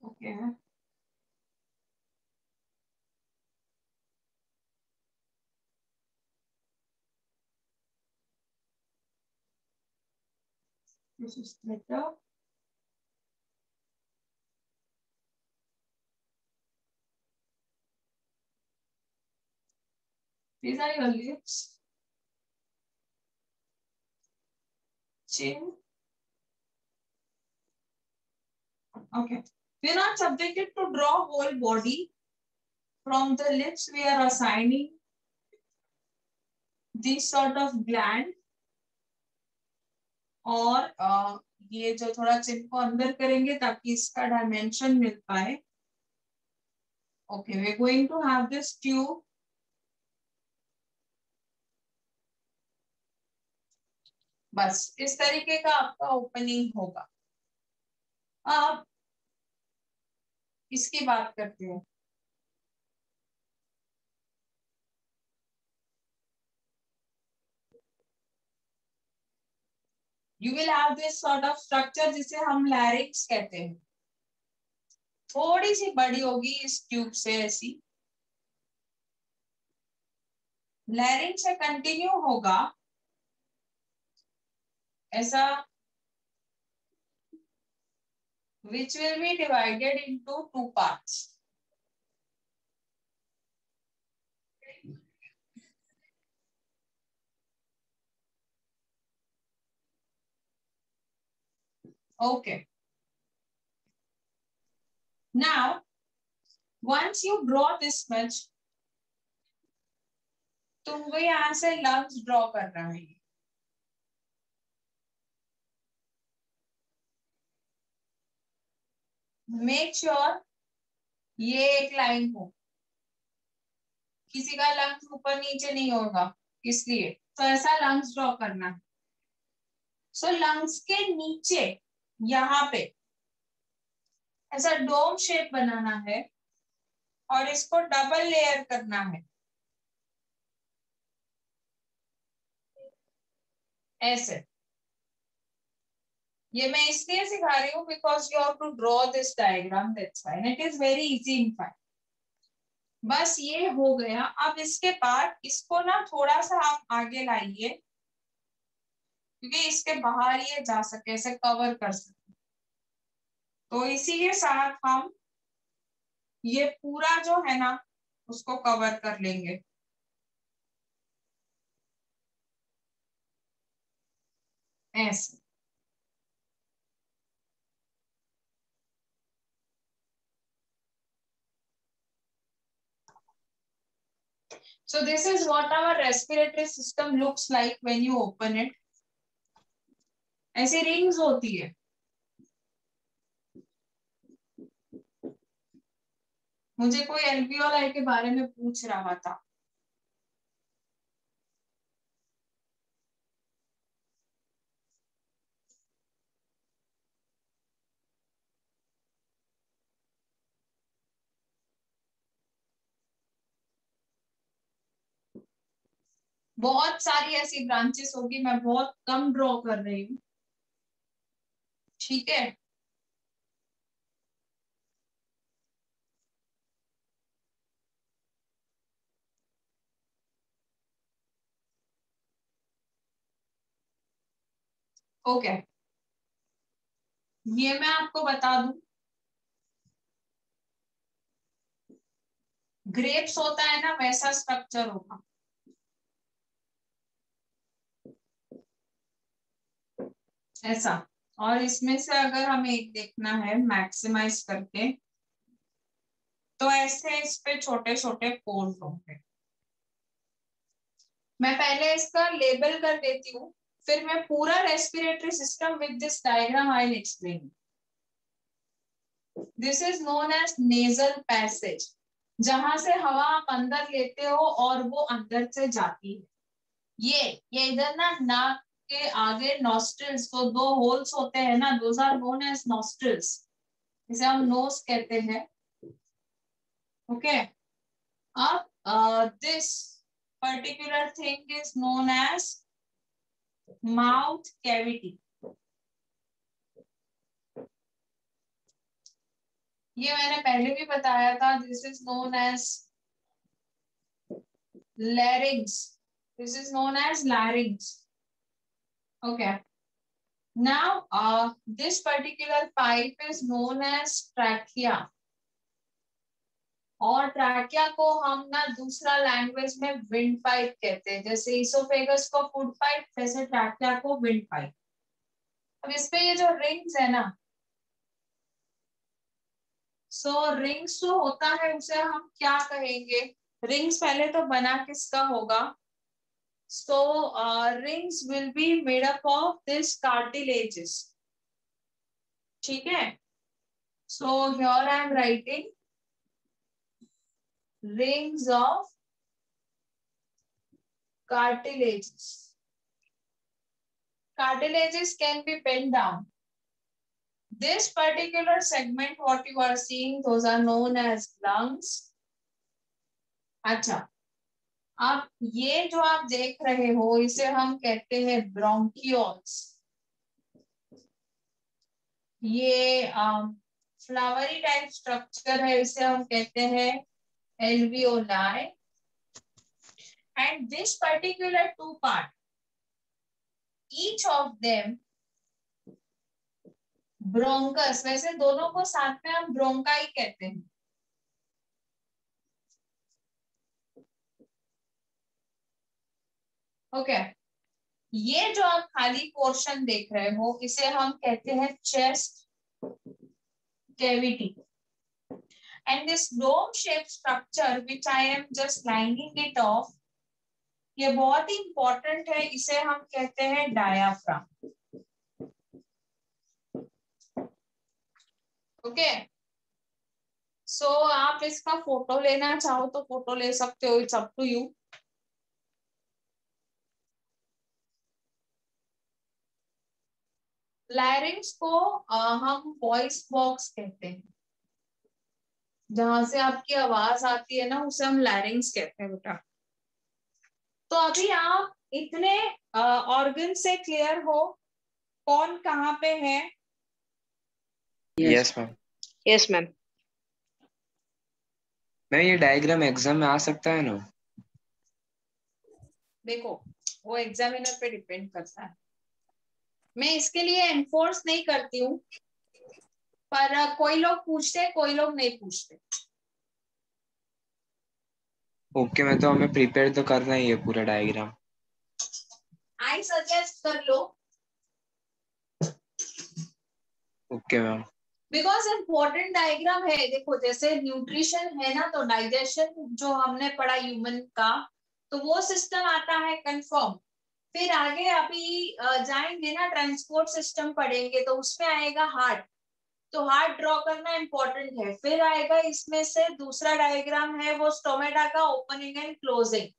[SPEAKER 9] Okay this is better. These are your lips, chin. Okay. We are not subjected to draw whole body. From the lips, we are assigning this sort of gland. और ये जो थोड़ा चिन को अंदर करेंगे ताकि इसका डायमेंशन मिल पाए। Okay, we are going to have this tube. बस इस तरीके का आपका ओपनिंग होगा। अब इसकी बात करते हैं। You will have this sort of structure जिसे हम लैरिंक्स कहते हैं। थोड़ी सी बड़ी होगी इस ट्यूब से, ऐसी लैरिंक्स से कंटिन्यू होगा ऐसा, which will be divided into two parts. Okay. Now, once you draw this much, तुमको यहाँ से लंग्स ड्रॉ करना है। मेक श्योर ये एक लाइन हो, किसी का लंग्स ऊपर नीचे नहीं होगा, इसलिए तो ऐसा लंग्स ड्रॉ करना है। सो लंग्स के नीचे यहाँ पे ऐसा डोम शेप बनाना है और इसको डबल लेयर करना है। ऐसे। ये मैं इसलिए सिखा रही हूँ because you have to draw this diagram, that's why, and it is very easy in fact. बस ये हो गया। अब इसके बाद इसको ना थोड़ा सा आप आगे लाइए, क्योंकि इसके बाहर ये जा सके, ऐसे कवर कर सके। तो इसी के साथ हम ये पूरा जो है ना उसको कवर कर लेंगे। ऐसे। So this is what our respiratory system looks like when you open it. ऐसी रिंग्स होती है। मुझे कोई एल्वियोलाई के बारे में पूछ रहा था। बहुत सारी ऐसी ब्रांचेस होगी, मैं बहुत कम ड्रॉ कर रही हूँ, ठीक है। ओके, ये मैं आपको बता दूं, ग्रेप्स होता है ना वैसा स्ट्रक्चर होगा, ऐसा। और इसमें से अगर हमें एक देखना है मैक्सिमाइज करके, तो ऐसे इस पे छोटे छोटे पोर्स होंगे। मैं पहले इसका लेबल कर देती हूँ, फिर मैं पूरा respiratory system with this diagram I will explain. This is known as nasal passage, जहां से हवा आप अंदर लेते हो और वो अंदर से जाती है। ये इधर ना नाक के आगे नॉस्ट्रिल्स, तो दो होल्स होते हैं ना, those are known as nostrils, इसे हम नोज कहते हैं। ओके, अब this particular thing is known as mouth cavity. ये मैंने पहले भी बताया था, this is known as larynx, this is known as larynx. Okay, now this particular pipe is known as trachea, और ट्रैकिया को हम ना दूसरा लैंग्वेज में विंड पाइप कहते हैं। जैसे इसोफेगस को फूड पाइप, वैसे ट्रैकिया को विंड पाइप। अब इस पे ये जो रिंग्स है ना, सो रिंग्स जो होता है उसे हम क्या कहेंगे? रिंग्स पहले तो बना किसका होगा? So rings will be made up of this cartilages, ठीक है। So here I am writing rings of cartilages. Cartilages can be bent down. This particular segment, what you are seeing, those are known as lungs. अच्छा, अब ये जो आप देख रहे हो इसे हम कहते हैं ब्रोंकियोल्स। ये फ्लावरी टाइप स्ट्रक्चर है, इसे हम कहते हैं alveoli, and this particular two part, each of them bronchus, वैसे दोनों को साथ में हम ब्रोंकाई कहते हैं। ओके, ये जो आप खाली पोर्शन देख रहे हो इसे हम कहते हैं chest cavity, and this dome shaped structure which I am just lining it off, ये बहुत ही इंपॉर्टेंट है, इसे हम कहते हैं डायाफ्राम। ओके, सो आप इसका फोटो लेना चाहो तो फोटो ले सकते हो, it's up to you. Larynx को हम वॉइस बॉक्स कहते हैं, जहां से आपकी आवाज आती है ना उसे हम लैरिंग्स कहते हैं बेटा। तो अभी आप इतने ऑर्गन से क्लियर हो कौन कहाँ पे है?
[SPEAKER 6] Yes ma'am.
[SPEAKER 11] Yes ma'am.
[SPEAKER 6] Ma'am ये डायग्राम एग्जाम में आ सकता है ना?
[SPEAKER 9] देखो वो एग्जामिनर पे डिपेंड करता है, मैं इसके लिए एनफोर्स नहीं करती हूँ, पर कोई लोग पूछते हैं कोई लोग नहीं पूछते।
[SPEAKER 6] ओके, मैं तो हमें प्रिपेयर तो करना ही है पूरा डायग्राम।
[SPEAKER 9] आई सजेस्ट कर लो।
[SPEAKER 6] Okay ma'am.
[SPEAKER 9] Because important diagram है। देखो जैसे न्यूट्रिशन है ना, तो डाइजेशन जो हमने पढ़ा ह्यूमन का, तो वो सिस्टम आता है कंफर्म। फिर आगे अभी जाएंगे ना, ट्रांसपोर्ट सिस्टम पढ़ेंगे, तो उसमें आएगा हार्ट, तो हार्ट ड्रॉ करना इंपॉर्टेंट है। फिर आएगा इसमें से दूसरा डायग्राम है वो स्टोमेटा का ओपनिंग एंड क्लोजिंग।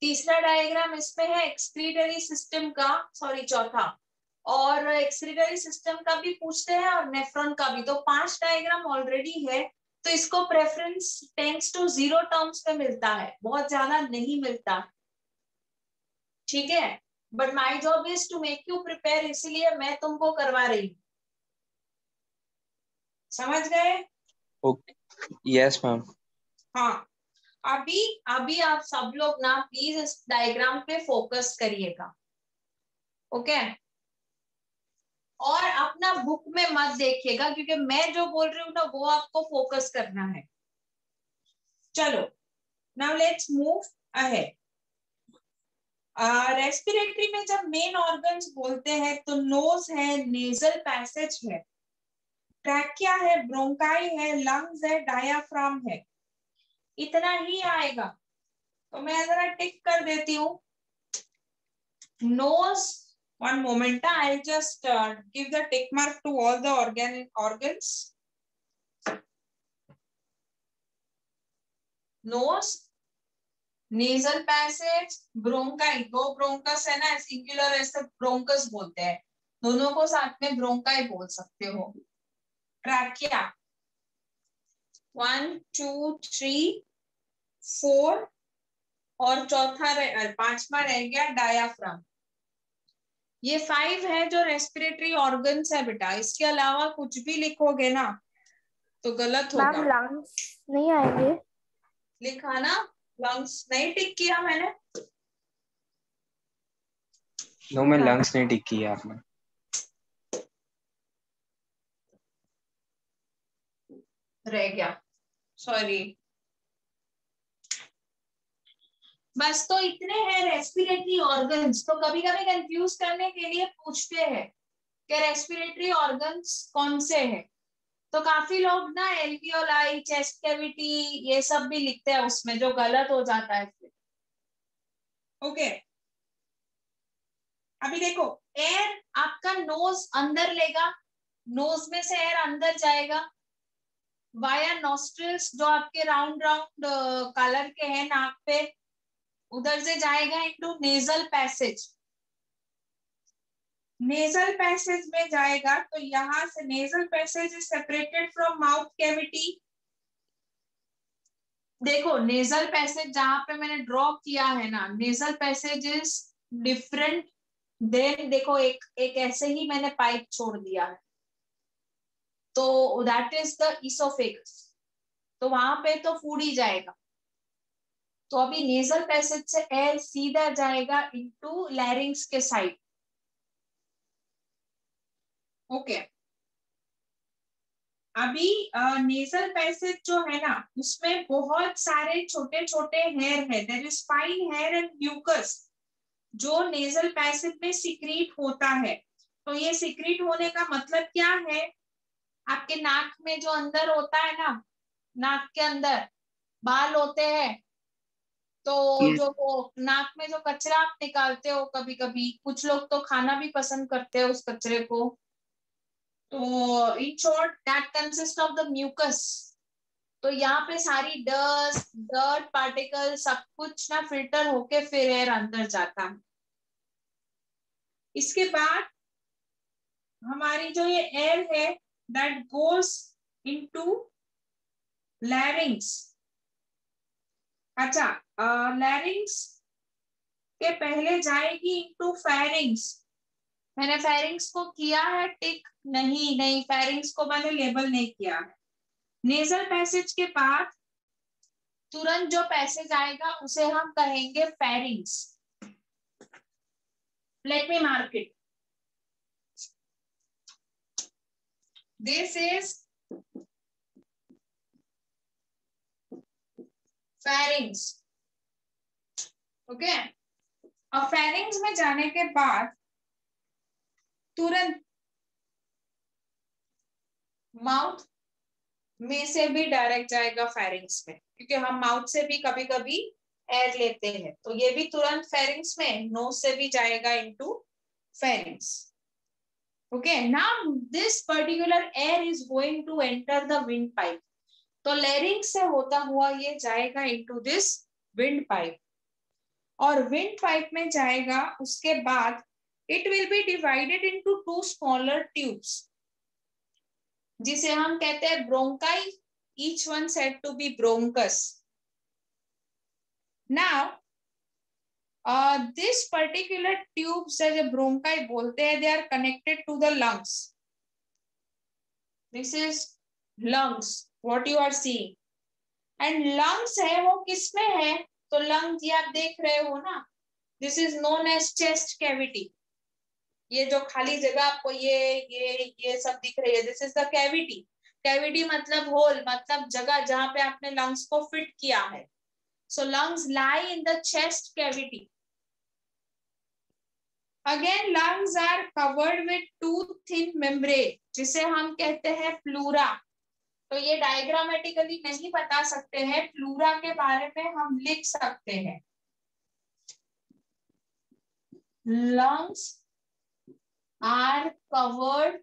[SPEAKER 9] तीसरा डायग्राम इसमें है एक्सक्रीटरी सिस्टम का, सॉरी चौथा, और एक्सक्रीटरी सिस्टम का भी पूछते हैं और नेफ्रॉन का भी। तो 5 डायग्राम ऑलरेडी है, तो इसको प्रेफरेंस 10 to 0 टर्म्स में मिलता है, बहुत ज्यादा नहीं मिलता, ठीक है। But my job is to make you prepare, इसीलिए मैं तुमको करवा रही हूँ, समझ गए?
[SPEAKER 6] Okay, yes ma'am.
[SPEAKER 9] हाँ, अभी अभी आप सब लोग ना प्लीज इस डायग्राम पे फोकस करिएगा, ओके। और अपना बुक में मत देखिएगा, क्योंकि मैं जो बोल रही हूँ ना वो आपको फोकस करना है। चलो, now let's move ahead. Respiratory में जब मेन ऑर्गन्स बोलते हैं तो नोज है, नेजल पैसेज है, ट्रैकिया है, ब्रोंकाई है, लंग्स है, डायाफ्राम है, इतना ही आएगा। तो मैं जरा टिक कर देती हूँ। Nose, one moment, I'll just give the tick mark to all the organs. Nose, nasal passage, bronchi, दो ब्रोंकस है ना, सिंगुलर ऐसे ब्रोंकस बोलते हैं, दोनों को साथ में ब्रोंकाई बोल सकते हो। ट्रैकिया 1 2 3 4, और चौथा पांचवा रह गया डायाफ्राम। ये 5 है जो रेस्पिरेटरी ऑर्गन्स है बेटा, इसके अलावा कुछ भी लिखोगे ना तो गलत होगा।
[SPEAKER 8] मैम लंग्स नहीं आएंगे?
[SPEAKER 9] लिखा ना, लंग्स नहीं टिक किया मैंने।
[SPEAKER 6] नो, मैं लंग्स नहीं टिक किया आपने।
[SPEAKER 9] रह गया, सॉरी। बस तो इतने हैं रेस्पिरेटरी ऑर्गन्स। तो कभी कभी कंफ्यूज करने के लिए पूछते हैं कि रेस्पिरेटरी ऑर्गन्स कौन से हैं, तो काफी लोग ना एल्वियोलाई, चेस्ट कैविटी, ये सब भी लिखते हैं उसमें, जो गलत हो जाता है फिर, ओके। अभी देखो, एयर आपका नोज अंदर लेगा, नोज में से एयर अंदर जाएगा वाया नॉस्ट्रिल्स, जो आपके राउंड राउंड कलर के हैं नाक पे, उधर से जाएगा into nasal passage. Nasal passage में जाएगा, तो यहां से nasal passage is separated from mouth cavity. देखो नेजल पैसेज जहां पे मैंने ड्रॉ किया है ना, nasal passage is different than, देखो एक ऐसे ही मैंने पाइप छोड़ दिया है, तो दैट इज द इसोफेगस, तो वहां पे तो फूड ही जाएगा। तो अभी नेजल पैसेज से एयर सीधा जाएगा इनटू लैरिंग्स के साइड, ओके। अभी नेजल पैसेज जो है ना, उसमें बहुत सारे छोटे छोटे हेयर है, there is fine hair and mucus, जो नेजल पैसेज में सिक्रीट होता है। तो ये सिक्रीट होने का मतलब क्या है, आपके नाक में जो अंदर होता है ना, नाक के अंदर बाल होते हैं, तो जो वो नाक में जो कचरा आप निकालते हो, कभी कभी कुछ लोग तो खाना भी पसंद करते हैं उस कचरे को, तो in short that consist of the mucus. तो यहाँ पे सारी डस्ट, डर्ट पार्टिकल, सब कुछ ना फिल्टर होके फिर एयर अंदर जाता है। इसके बाद हमारी जो ये एयर है दैट गोज इनटू लैरिंग्स। अच्छा, लैरिंग्स के पहले जाएगी इनटू फेरिंग्स। मैंने फेरिंग्स को किया है टिक? नहीं, फेरिंग्स को मैंने लेबल नहीं किया है। नेजल पैसेज के बाद तुरंत जो पैसेज आएगा उसे हम कहेंगे pharynx. Let me mark it. This is pharynx. Okay, और फेरिंग्स में जाने के बाद तुरंत माउथ में से भी डायरेक्ट जाएगा फेरिंग्स में, क्योंकि हम माउथ से भी कभी कभी एयर लेते हैं, तो ये भी तुरंत फेरिंग्स में नोज से भी जाएगा into pharynx. Okay, now this particular air is going to enter the windpipe. तो लैरिंग्स से होता हुआ ये जाएगा इनटू दिस विंड पाइप, और विंड पाइप में जाएगा। उसके बाद it will be divided into 2 smaller tubes, जिसे हम कहते हैं bronchi. Each one said to be bronchus. Now this particular tubes है जो ब्रोंकाई बोलते हैं, they are connected to the lungs. This is lungs, what you are seeing. And lungs है वो किसमें है? तो लंग्स ये आप देख रहे हो ना, this is known as chest cavity. ये जो खाली जगह आपको ये सब दिख रही है, this is the cavity. Cavity मतलब होल, मतलब जगह जहां पे आपने लंग्स को फिट किया है। So lungs lie in the chest cavity. Again lungs are covered with 2 thin membrane, जिसे हम कहते हैं प्लूरा। तो ये डायग्रामेटिकली नहीं बता सकते हैं, प्लूरा के बारे में हम लिख सकते हैं। Lungs are covered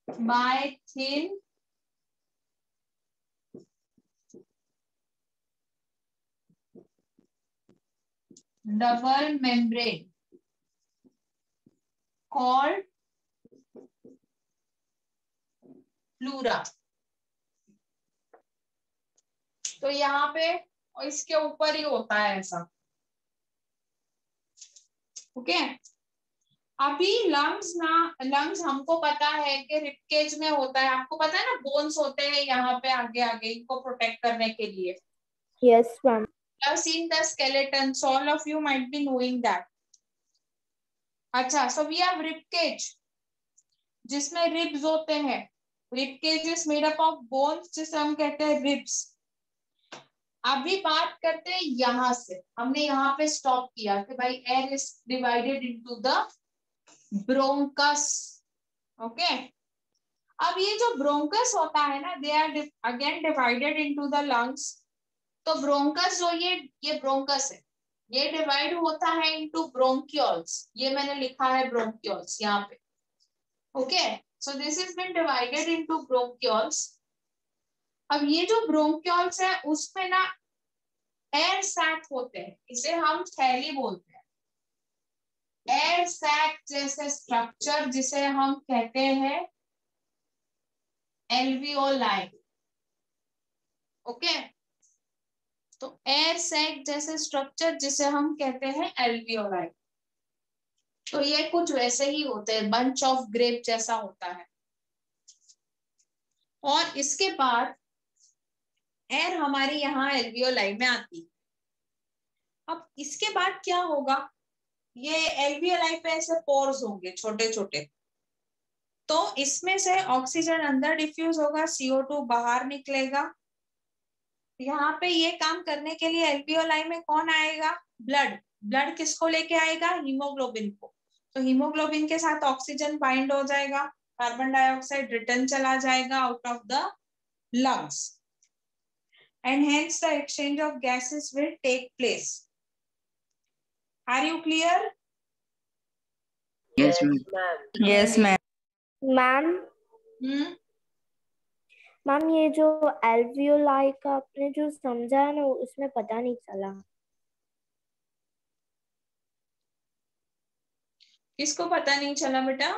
[SPEAKER 9] by thin double membrane called pleura। तो यहाँ पे और इसके ऊपर ही होता है ऐसा। ओके, अभी लंग्स हमको पता है कि रिबकेज में होता है। आपको पता है ना, बोन्स होते हैं यहाँ पे आगे आगे इनको प्रोटेक्ट करने के लिए।
[SPEAKER 8] Yes ma'am.
[SPEAKER 9] I've seen the skeleton, so all of you might be knowing that. अच्छा, so we have ribcage, जिसमें रिब्स होते हैं। ribcage is made up of bones, जिसे हम कहते हैं रिब्स। अभी बात करते हैं यहाँ से। हमने यहाँ पे स्टॉप किया कि भाई air is divided into the bronchus. Okay, अब ये जो ब्रोंकस होता है ना, they are again divided into the lungs. तो ब्रोंकस जो ये ब्रोंकस है, ये डिवाइड होता है इनटू ब्रोंक्यूल्स। ये मैंने लिखा है ब्रोंक्यूल्स यहाँ पे। Okay, so this is been divided into bronchioles. अब ये जो ब्रोंक्यूल्स है उसमें ना एयर सैक होते हैं, इसे हम थैली बोलते हैं। एयर सैक जैसे स्ट्रक्चर जिसे हम कहते हैं एल्वियोलाई। ओके, तो एयर सैक जैसे स्ट्रक्चर जिसे हम कहते हैं एल्वियोलाई। तो ये कुछ वैसे ही होते हैं, बंच ऑफ ग्रेप जैसा होता है। और इसके बाद एयर हमारी यहाँ एल्वियोलाई में आती है। अब इसके बाद क्या होगा, ये एल्वियोलाई पे ऐसे पोर्स होंगे छोटे छोटे। तो इसमें से ऑक्सीजन अंदर डिफ्यूज होगा, CO2 बाहर निकलेगा। यहाँ पे ये काम करने के लिए एल्वियोलाई में कौन आएगा? ब्लड किसको लेके आएगा? हीमोग्लोबिन को। तो हीमोग्लोबिन के साथ ऑक्सीजन बाइंड हो जाएगा, कार्बन डाइऑक्साइड रिटर्न चला जाएगा out of the lungs, and hence the exchange of gases will take place. Are you clear?
[SPEAKER 2] Yes, ma'am.
[SPEAKER 11] Yes, ma'am.
[SPEAKER 8] Ma'am ma'am ये जो एल्वियोलाई का आपने जो समझा है ना, उसमें पता नहीं चला।
[SPEAKER 9] किसको पता नहीं चला बेटा?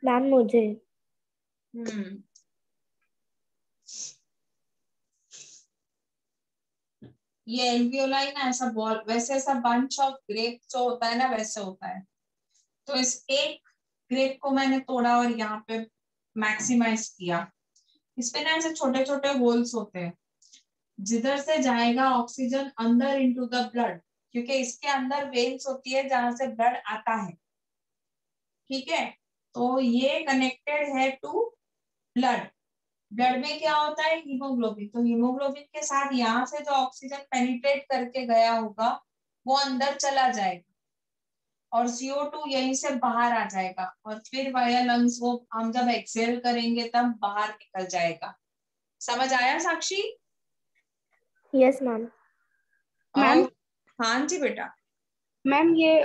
[SPEAKER 8] मैम मुझे।
[SPEAKER 9] ये एल्वियोलाई ना ऐसा बॉल, वैसे ऐसा बंच ऑफ ग्रेप जो होता है ना वैसे होता है। तो इस एक ग्रेप को मैंने तोड़ा और यहाँ पे मैक्सिमाइज किया। इसपे ना ऐसे छोटे छोटे होल्स होते हैं, जिधर से जाएगा ऑक्सीजन अंदर इनटू द ब्लड, क्योंकि इसके अंदर वेन्स होती है जहां से ब्लड आता है। ठीक है, तो ये कनेक्टेड है टू ब्लड। ब्लड में क्या होता है, हीमोग्लोबिन। तो हीमोग्लोबिन के साथ यहाँ से जो ऑक्सीजन पेनिट्रेट करके गया होगा वो अंदर चला जाएगा और CO2 यहीं से बाहर आ जाएगा और फिर वाया लंग्स वो हम जब एक्सहेल करेंगे तब बाहर निकल जाएगा। समझ आया साक्षी?
[SPEAKER 8] Yes ma'am.
[SPEAKER 3] मैम
[SPEAKER 9] हाँ जी बेटा।
[SPEAKER 3] मैम ये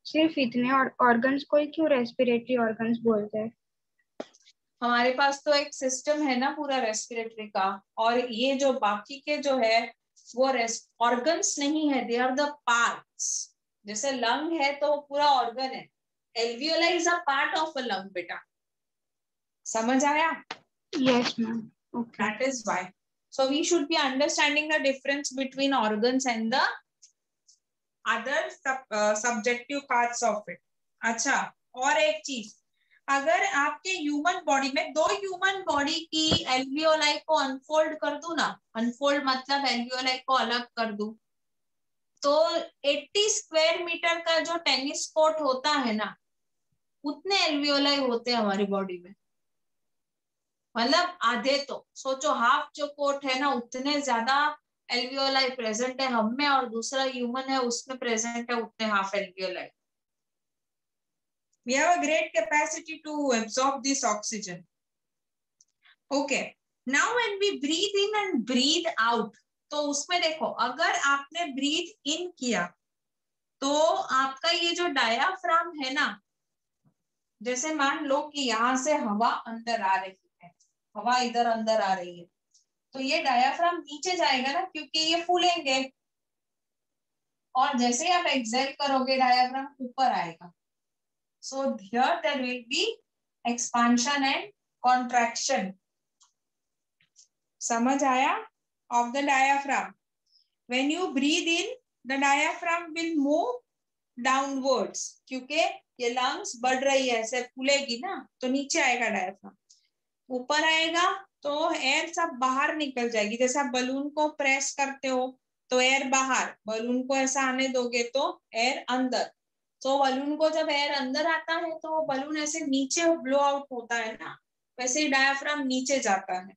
[SPEAKER 3] सिर्फ इतने ऑर्गन्स को ही क्यों रेस्पिरेटरी ऑर्गन्स बोलते हैं?
[SPEAKER 9] हमारे पास तो एक सिस्टम है ना पूरा रेस्पिरेटरी का, और ये जो बाकी के जो है वो ऑर्गन्स नहीं है, दे आर द पार्ट्स। जैसे लंग है तो पूरा ऑर्गन है, alveoli is a part of a lung बेटा। समझ आया?
[SPEAKER 3] Yes ma'am. Okay.
[SPEAKER 9] That is why so we should be understanding the difference between organs and the other subjective parts of it। अच्छा, और एक चीज, अगर आपके ह्यूमन बॉडी में दो ह्यूमन बॉडी की एल्वियोलाई को अनफोल्ड कर दूं ना, अनफोल्ड मतलब एल्वियोलाई को अलग कर दूं, तो 80 स्क्वायर मीटर का जो टेनिस कोर्ट होता है ना, उतने एल्वियोलाई होते हैं हमारी बॉडी में। मतलब आधे, तो सोचो हाफ जो कोट है ना उतने ज्यादा एल्वियोलाई प्रेजेंट है हम में, और दूसरा ह्यूमन है उसमें प्रेजेंट है उतने half alveoli. We have a great capacity to absorb this oxygen. Okay. Now when we breathe in and breathe out, तो उसमें देखो अगर आपने ब्रीथ इन किया तो आपका ये जो डायाफ्राम है ना, जैसे मान लो कि यहाँ से हवा अंदर आ रही है, हवा इधर अंदर आ रही है, तो ये डायाफ्राम नीचे जाएगा ना क्योंकि ये फूलेंगे, और जैसे ही आप एक्सहेल करोगे डायाफ्राम ऊपर आएगा। So here there will be expansion and contraction. समझ आया? Of the diaphragm. When you breathe in, the diaphragm will move downwards. क्योंकि ये lungs बढ़ रही है, ऐसे फूलेगी ना, तो नीचे आएगा डायफ्राम। ऊपर आएगा तो एयर सब बाहर निकल जाएगी। जैसे आप बलून को प्रेस करते हो तो एयर बाहर, बलून को ऐसा आने दोगे तो एयर अंदर। तो बलून को जब एयर अंदर आता है तो बलून ऐसे नीचे ब्लो आउट होता है ना, वैसे ही डायफ्राम नीचे जाता है।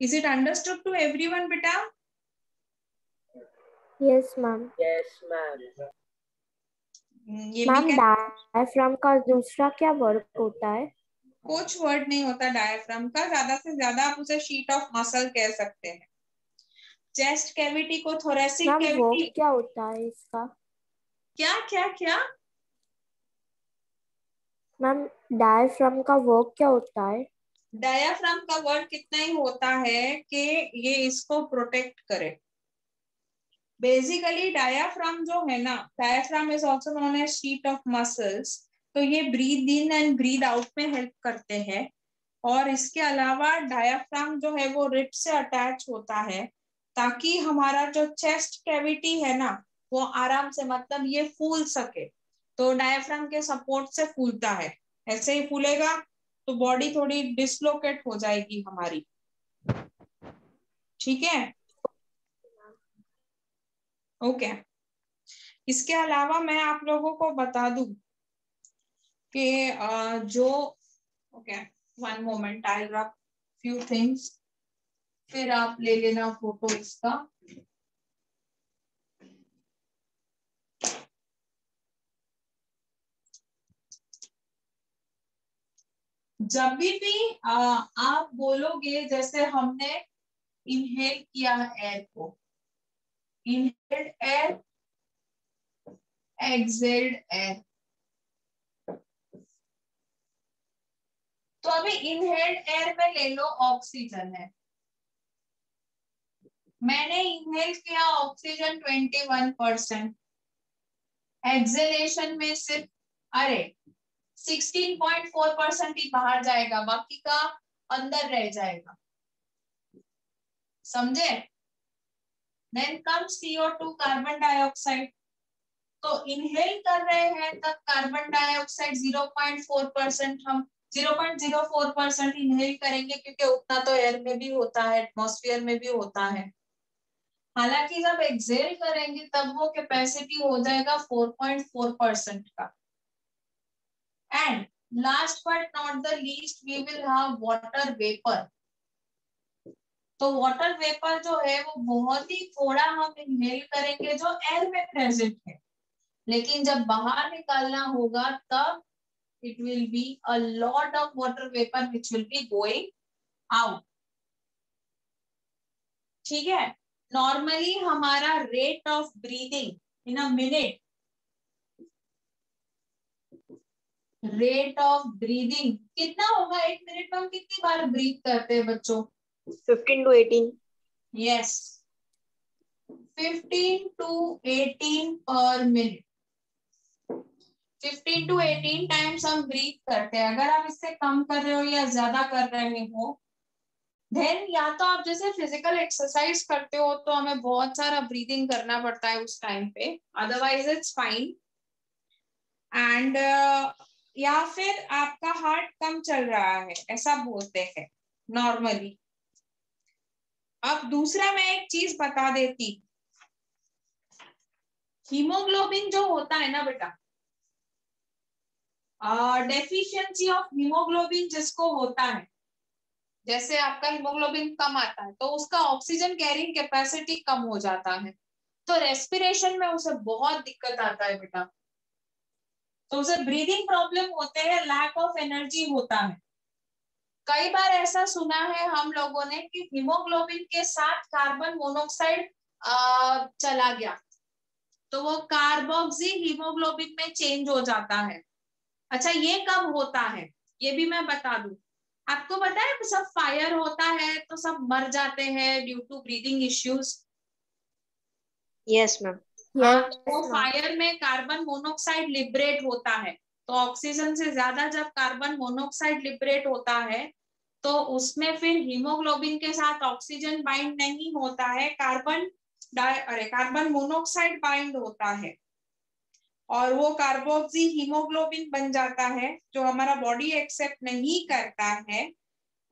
[SPEAKER 9] Is it understood to everyone बेटा?
[SPEAKER 8] Yes ma'am.
[SPEAKER 2] Yes ma'am.
[SPEAKER 9] ये
[SPEAKER 8] मैम डायफ्राम का दूसरा क्या वर्क होता है?
[SPEAKER 9] कुछ वर्ड नहीं होता डायफ्राम का, ज्यादा से ज्यादा आप उसे शीट ऑफ मसल कह सकते हैं। चेस्ट कैविटी को थोरेसिक
[SPEAKER 8] मैम
[SPEAKER 9] कैविटी।
[SPEAKER 8] वर्क क्या होता है इसका?
[SPEAKER 9] क्या क्या क्या?
[SPEAKER 8] मैम डायफ्राम का वर्क क्या होता है?
[SPEAKER 9] डायाफ्राम का वर्क कितना ही होता है कि ये इसको प्रोटेक्ट करे। बेसिकली डायाफ्राम जो है ना, diaphragm is also known as sheet of muscles, तो ये breathe in and breathe out में हेल्प करते हैं। और इसके अलावा डायाफ्राम जो है वो रिब से अटैच होता है ताकि हमारा जो चेस्ट कैविटी है ना वो आराम से, मतलब ये फूल सके। तो डायाफ्राम के सपोर्ट से फूलता है, ऐसे ही फूलेगा तो बॉडी थोड़ी डिसलोकेट हो जाएगी हमारी। ठीक है, ओके। इसके अलावा मैं आप लोगों को बता दूं कि जो ओके, वन मोमेंट, आई रब फ्यू थिंग्स, फिर आप ले लेना फोटो इसका। जब भी आप बोलोगे, जैसे हमने इनहेल किया एयर को, इनहेल्ड एयर, एक्सहेल्ड एयर, तो अभी इनहेल्ड एयर में ले लो ऑक्सीजन है, मैंने इनहेल किया ऑक्सीजन 21%, एक्सहेलेशन में सिर्फ 16.4% ही बाहर जाएगा, बाकी का अंदर रह जाएगा। समझे? Then comes CO2 carbon dioxide. तो इनहेल कर रहे हैं तब कार्बन डाइऑक्साइड 0.4% हम 0.04% इनहेल करेंगे, क्योंकि उतना तो एयर में भी होता है, एटमॉस्फेयर में भी होता है। हालांकि जब एक्सेल करेंगे तब वो कैपेसिटी हो जाएगा 4.4% का। And last but not the least we will have water vapour. तो वाटर वेपर जो है वो बहुत ही थोड़ा हम इनहेल करेंगे जो एयर में प्रेजेंट है, लेकिन जब बाहर निकालना होगा तब it will be a lot of water vapor which will be going out। ठीक है, नॉर्मली हमारा rate of breathing in a minute, rate of breathing कितना होगा? 1 मिनट में हम कितनी बार ब्रीथ करते हैं बच्चों?
[SPEAKER 8] 15 to 18।
[SPEAKER 9] यस, 15 to 18 पर मिनट। 15 to 18 टाइम्स हम ब्रीथ करते हैं। अगर आप इससे कम कर रहे हो या ज्यादा कर रहे हो, देन या तो आप जैसे फिजिकल एक्सरसाइज करते हो तो हमें बहुत सारा ब्रीदिंग करना पड़ता है उस टाइम पे, अदरवाइज इट्स फाइन। एंड या फिर आपका हार्ट कम चल रहा है ऐसा बोलते हैं नॉर्मली। अब दूसरा मैं एक चीज बता देती, हीमोग्लोबिन जो होता है ना बेटा, डेफिशिएंसी ऑफ हीमोग्लोबिन जिसको होता है, जैसे आपका हीमोग्लोबिन कम आता है तो उसका ऑक्सीजन कैरिंग कैपेसिटी कम हो जाता है, तो रेस्पिरेशन में उसे बहुत दिक्कत आता है बेटा। तो उसे ब्रीदिंग प्रॉब्लम होते हैं, लैक ऑफ एनर्जी होता है। कई बार ऐसा सुना है हम लोगों ने कि हीमोग्लोबिन के साथ कार्बन मोनोऑक्साइड चला गया तो वो कार्बोक्सी हीमोग्लोबिन में चेंज हो जाता है। अच्छा, ये कब होता है ये भी मैं बता दूं। आपको पता है सब फायर होता है तो सब मर जाते हैं due to breathing issues.
[SPEAKER 8] Yes ma'am.
[SPEAKER 9] तो फायर में कार्बन मोनोऑक्साइड लिबरेट होता है, तो ऑक्सीजन से ज्यादा जब कार्बन मोनोऑक्साइड लिबरेट होता है तो उसमें फिर हीमोग्लोबिन के साथ ऑक्सीजन बाइंड नहीं होता है, कार्बन मोनोऑक्साइड बाइंड होता है और वो कार्बोक्सी हीमोग्लोबिन बन जाता है जो हमारा बॉडी एक्सेप्ट नहीं करता है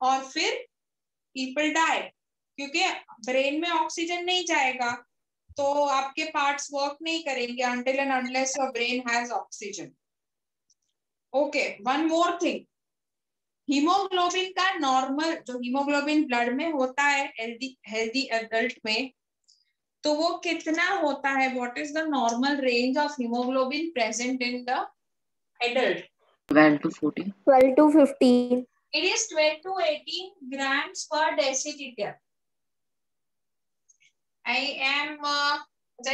[SPEAKER 9] और फिर पीपल डाई, क्योंकि ब्रेन में ऑक्सीजन नहीं जाएगा तो आपके पार्ट्स वर्क नहीं करेंगे until and unless your brain has oxygen। Okay, one more thing, haemoglobin का नॉर्मल जो हीमोग्लोबिन ब्लड में होता है हेल्दी एडल्ट में, तो वो कितना होता है? What is the normal range of haemoglobin present in the adult?
[SPEAKER 2] 12 to 14।
[SPEAKER 8] 12 to 15।
[SPEAKER 9] It is 12 to 18 grams per deciliter। I am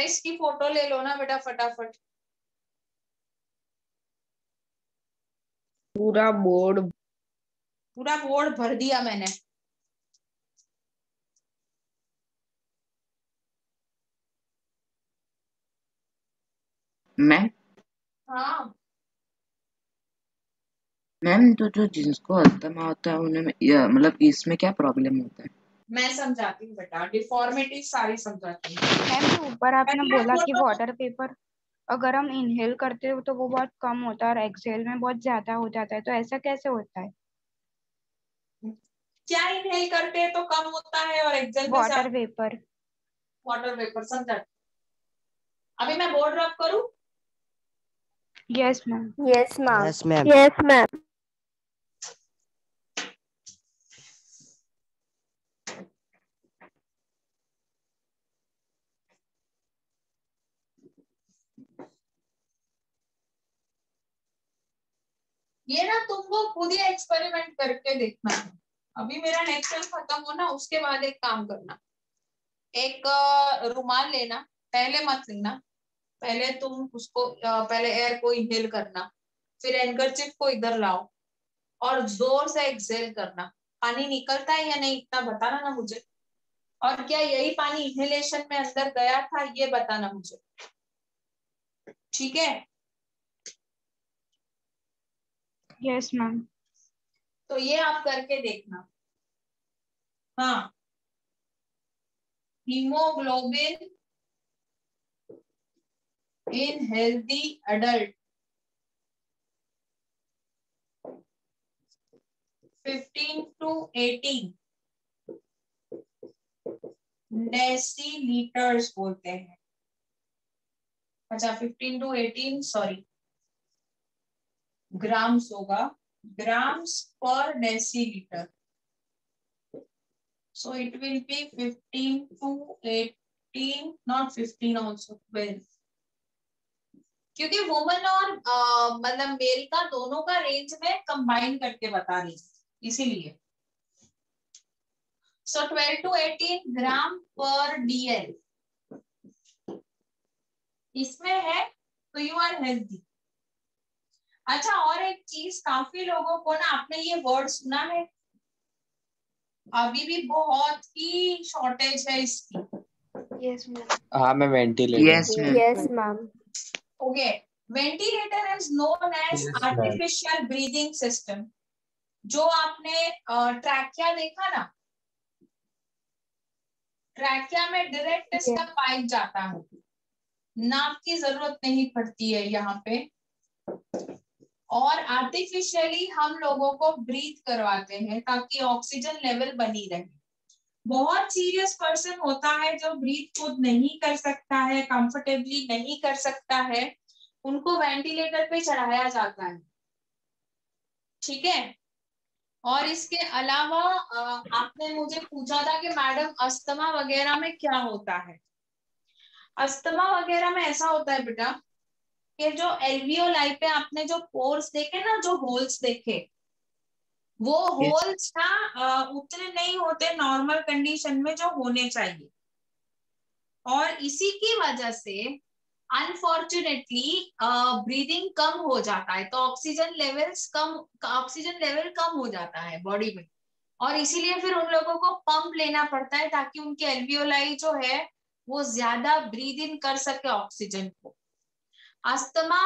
[SPEAKER 9] इसकी फोटो ले लो ना बेटा फटाफट।
[SPEAKER 3] पूरा बोर्ड
[SPEAKER 9] भर दिया मैंने।
[SPEAKER 2] मैम
[SPEAKER 9] हाँ
[SPEAKER 2] मैम, तो जो जिसको अस्थमा होता है उन्हें मतलब इसमें क्या प्रॉब्लम होता है?
[SPEAKER 9] मैं समझाती हूँ बेटा, डिफॉर्मिटी सारी समझाती हूँ।
[SPEAKER 3] मैम जो ऊपर आपने
[SPEAKER 9] पहले
[SPEAKER 3] बोला कि
[SPEAKER 9] फोटो-
[SPEAKER 3] वाटर पेपर अगर हम इनहेल करते हो तो वो बहुत कम होता है और एक्सहेल में बहुत ज्यादा हो जाता है, तो ऐसा कैसे होता है?
[SPEAKER 9] क्या इनहेल करते हैं तो कम होता है और एक्सेल में
[SPEAKER 3] वाटर वेपर।
[SPEAKER 9] वाटर वेपर समझा। अभी मैं बोर्ड रब करूँ?
[SPEAKER 3] Yes ma'am.
[SPEAKER 8] Yes ma'am.
[SPEAKER 6] Yes ma'am.
[SPEAKER 8] Yes ma'am.
[SPEAKER 9] ये ना तुमको खुद ही एक्सपेरिमेंट करके देखना है। अभी मेरा लेक्चर खत्म हो ना उसके बाद एक काम करना, एक रुमाल लेना, पहले मत लेना, पहले तुम उसको पहले एयर को इनहेल करना, फिर हैंकरचिप को इधर लाओ और जोर से एक्सहेल करना। पानी निकलता है या नहीं इतना बताना ना मुझे, और क्या यही पानी इनहेलेशन में अंदर गया था ये बताना मुझे, ठीक है?
[SPEAKER 3] Yes ma'am.
[SPEAKER 9] तो ये आप करके देखना। हाँ, hemoglobin in healthy adult 15 to 18 डेसीलीटर्स बोलते हैं। अच्छा 15 to 18 सॉरी ग्राम्स होगा, grams per deciliter. So it will be 15 to 18, not 15 also, 12. क्योंकि वुमन और मतलब मेल का दोनों का रेंज में कंबाइन करके बता रही इसीलिए। So 12 to 18 ग्राम पर DL इसमें है तो यू आर हेल्दी। अच्छा और एक चीज, काफी लोगों को ना आपने ये वर्ड सुना है, अभी भी बहुत ही शॉर्टेज है इसकी।
[SPEAKER 3] Yes ma'am.
[SPEAKER 6] हाँ मैं ventilator.
[SPEAKER 2] Yes ma'am.
[SPEAKER 8] Yes ma'am.
[SPEAKER 9] Okay, ventilator is known as
[SPEAKER 6] Yes, ma'am.
[SPEAKER 9] Artificial breathing system. जो आपने ट्रैकिया देखा ना, ट्रैकिया में डायरेक्ट इसका पाइप जाता है, नाक की जरूरत नहीं पड़ती है यहाँ पे, और आर्टिफिशियली हम लोगों को ब्रीथ करवाते हैं ताकि ऑक्सीजन लेवल बनी रहे। बहुत सीरियस पर्सन होता है जो ब्रीथ खुद नहीं कर सकता है, कंफर्टेबली नहीं कर सकता है, उनको वेंटिलेटर पे चढ़ाया जाता है, ठीक है। और इसके अलावा आपने मुझे पूछा था कि मैडम अस्थमा वगैरह में क्या होता है। अस्थमा वगैरह में ऐसा होता है बेटा कि जो एल्वियोलाई पे आपने जो पोर्स देखे ना, जो होल्स देखे, वो होल्स ना उतने नहीं होते नॉर्मल कंडीशन में जो होने चाहिए, और इसी की वजह से अनफॉर्चुनेटली ब्रीदिंग कम हो जाता है, तो ऑक्सीजन लेवल कम हो जाता है बॉडी में, और इसीलिए फिर उन लोगों को पंप लेना पड़ता है ताकि उनके एल्वियोलाई जो है वो ज्यादा ब्रीद इन कर सके ऑक्सीजन को। अस्थमा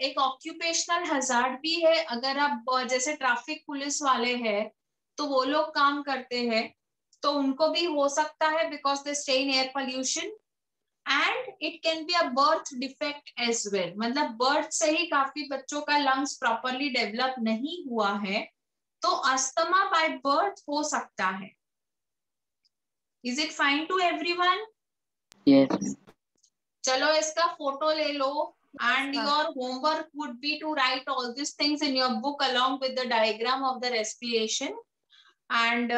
[SPEAKER 9] एक ऑक्यूपेशनल हजार्ड भी है। अगर आप जैसे ट्रैफिक पुलिस वाले हैं तो वो लोग काम करते हैं तो उनको भी हो सकता है, because they stay in air pollution, and it can be a birth defect as well. मतलब बर्थ से ही काफी बच्चों का लंग्स प्रॉपरली डेवलप नहीं हुआ है, तो अस्थमा बाय बर्थ हो सकता है। Is it fine to everyone?
[SPEAKER 2] Yes.
[SPEAKER 9] चलो इसका फोटो ले लो, and your homework would be to write all these things in your book along with the diagram of the respiration, and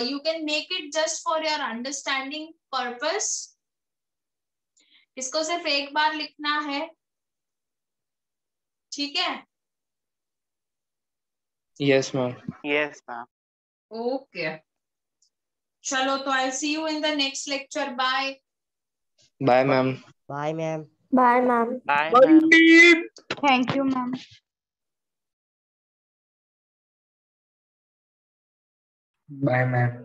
[SPEAKER 9] you can make it just for your understanding purpose. इसको सिर्फ एक बार लिखना है, ठीक है?
[SPEAKER 6] Yes ma'am.
[SPEAKER 11] Yes ma'am.
[SPEAKER 9] Okay, चलो तो I'll see you in the next lecture. Bye.
[SPEAKER 6] Bye ma'am.
[SPEAKER 11] Bye ma'am.
[SPEAKER 8] Bye ma'am.
[SPEAKER 11] Bye ma'am.
[SPEAKER 3] Thank you ma'am.
[SPEAKER 6] Bye ma'am.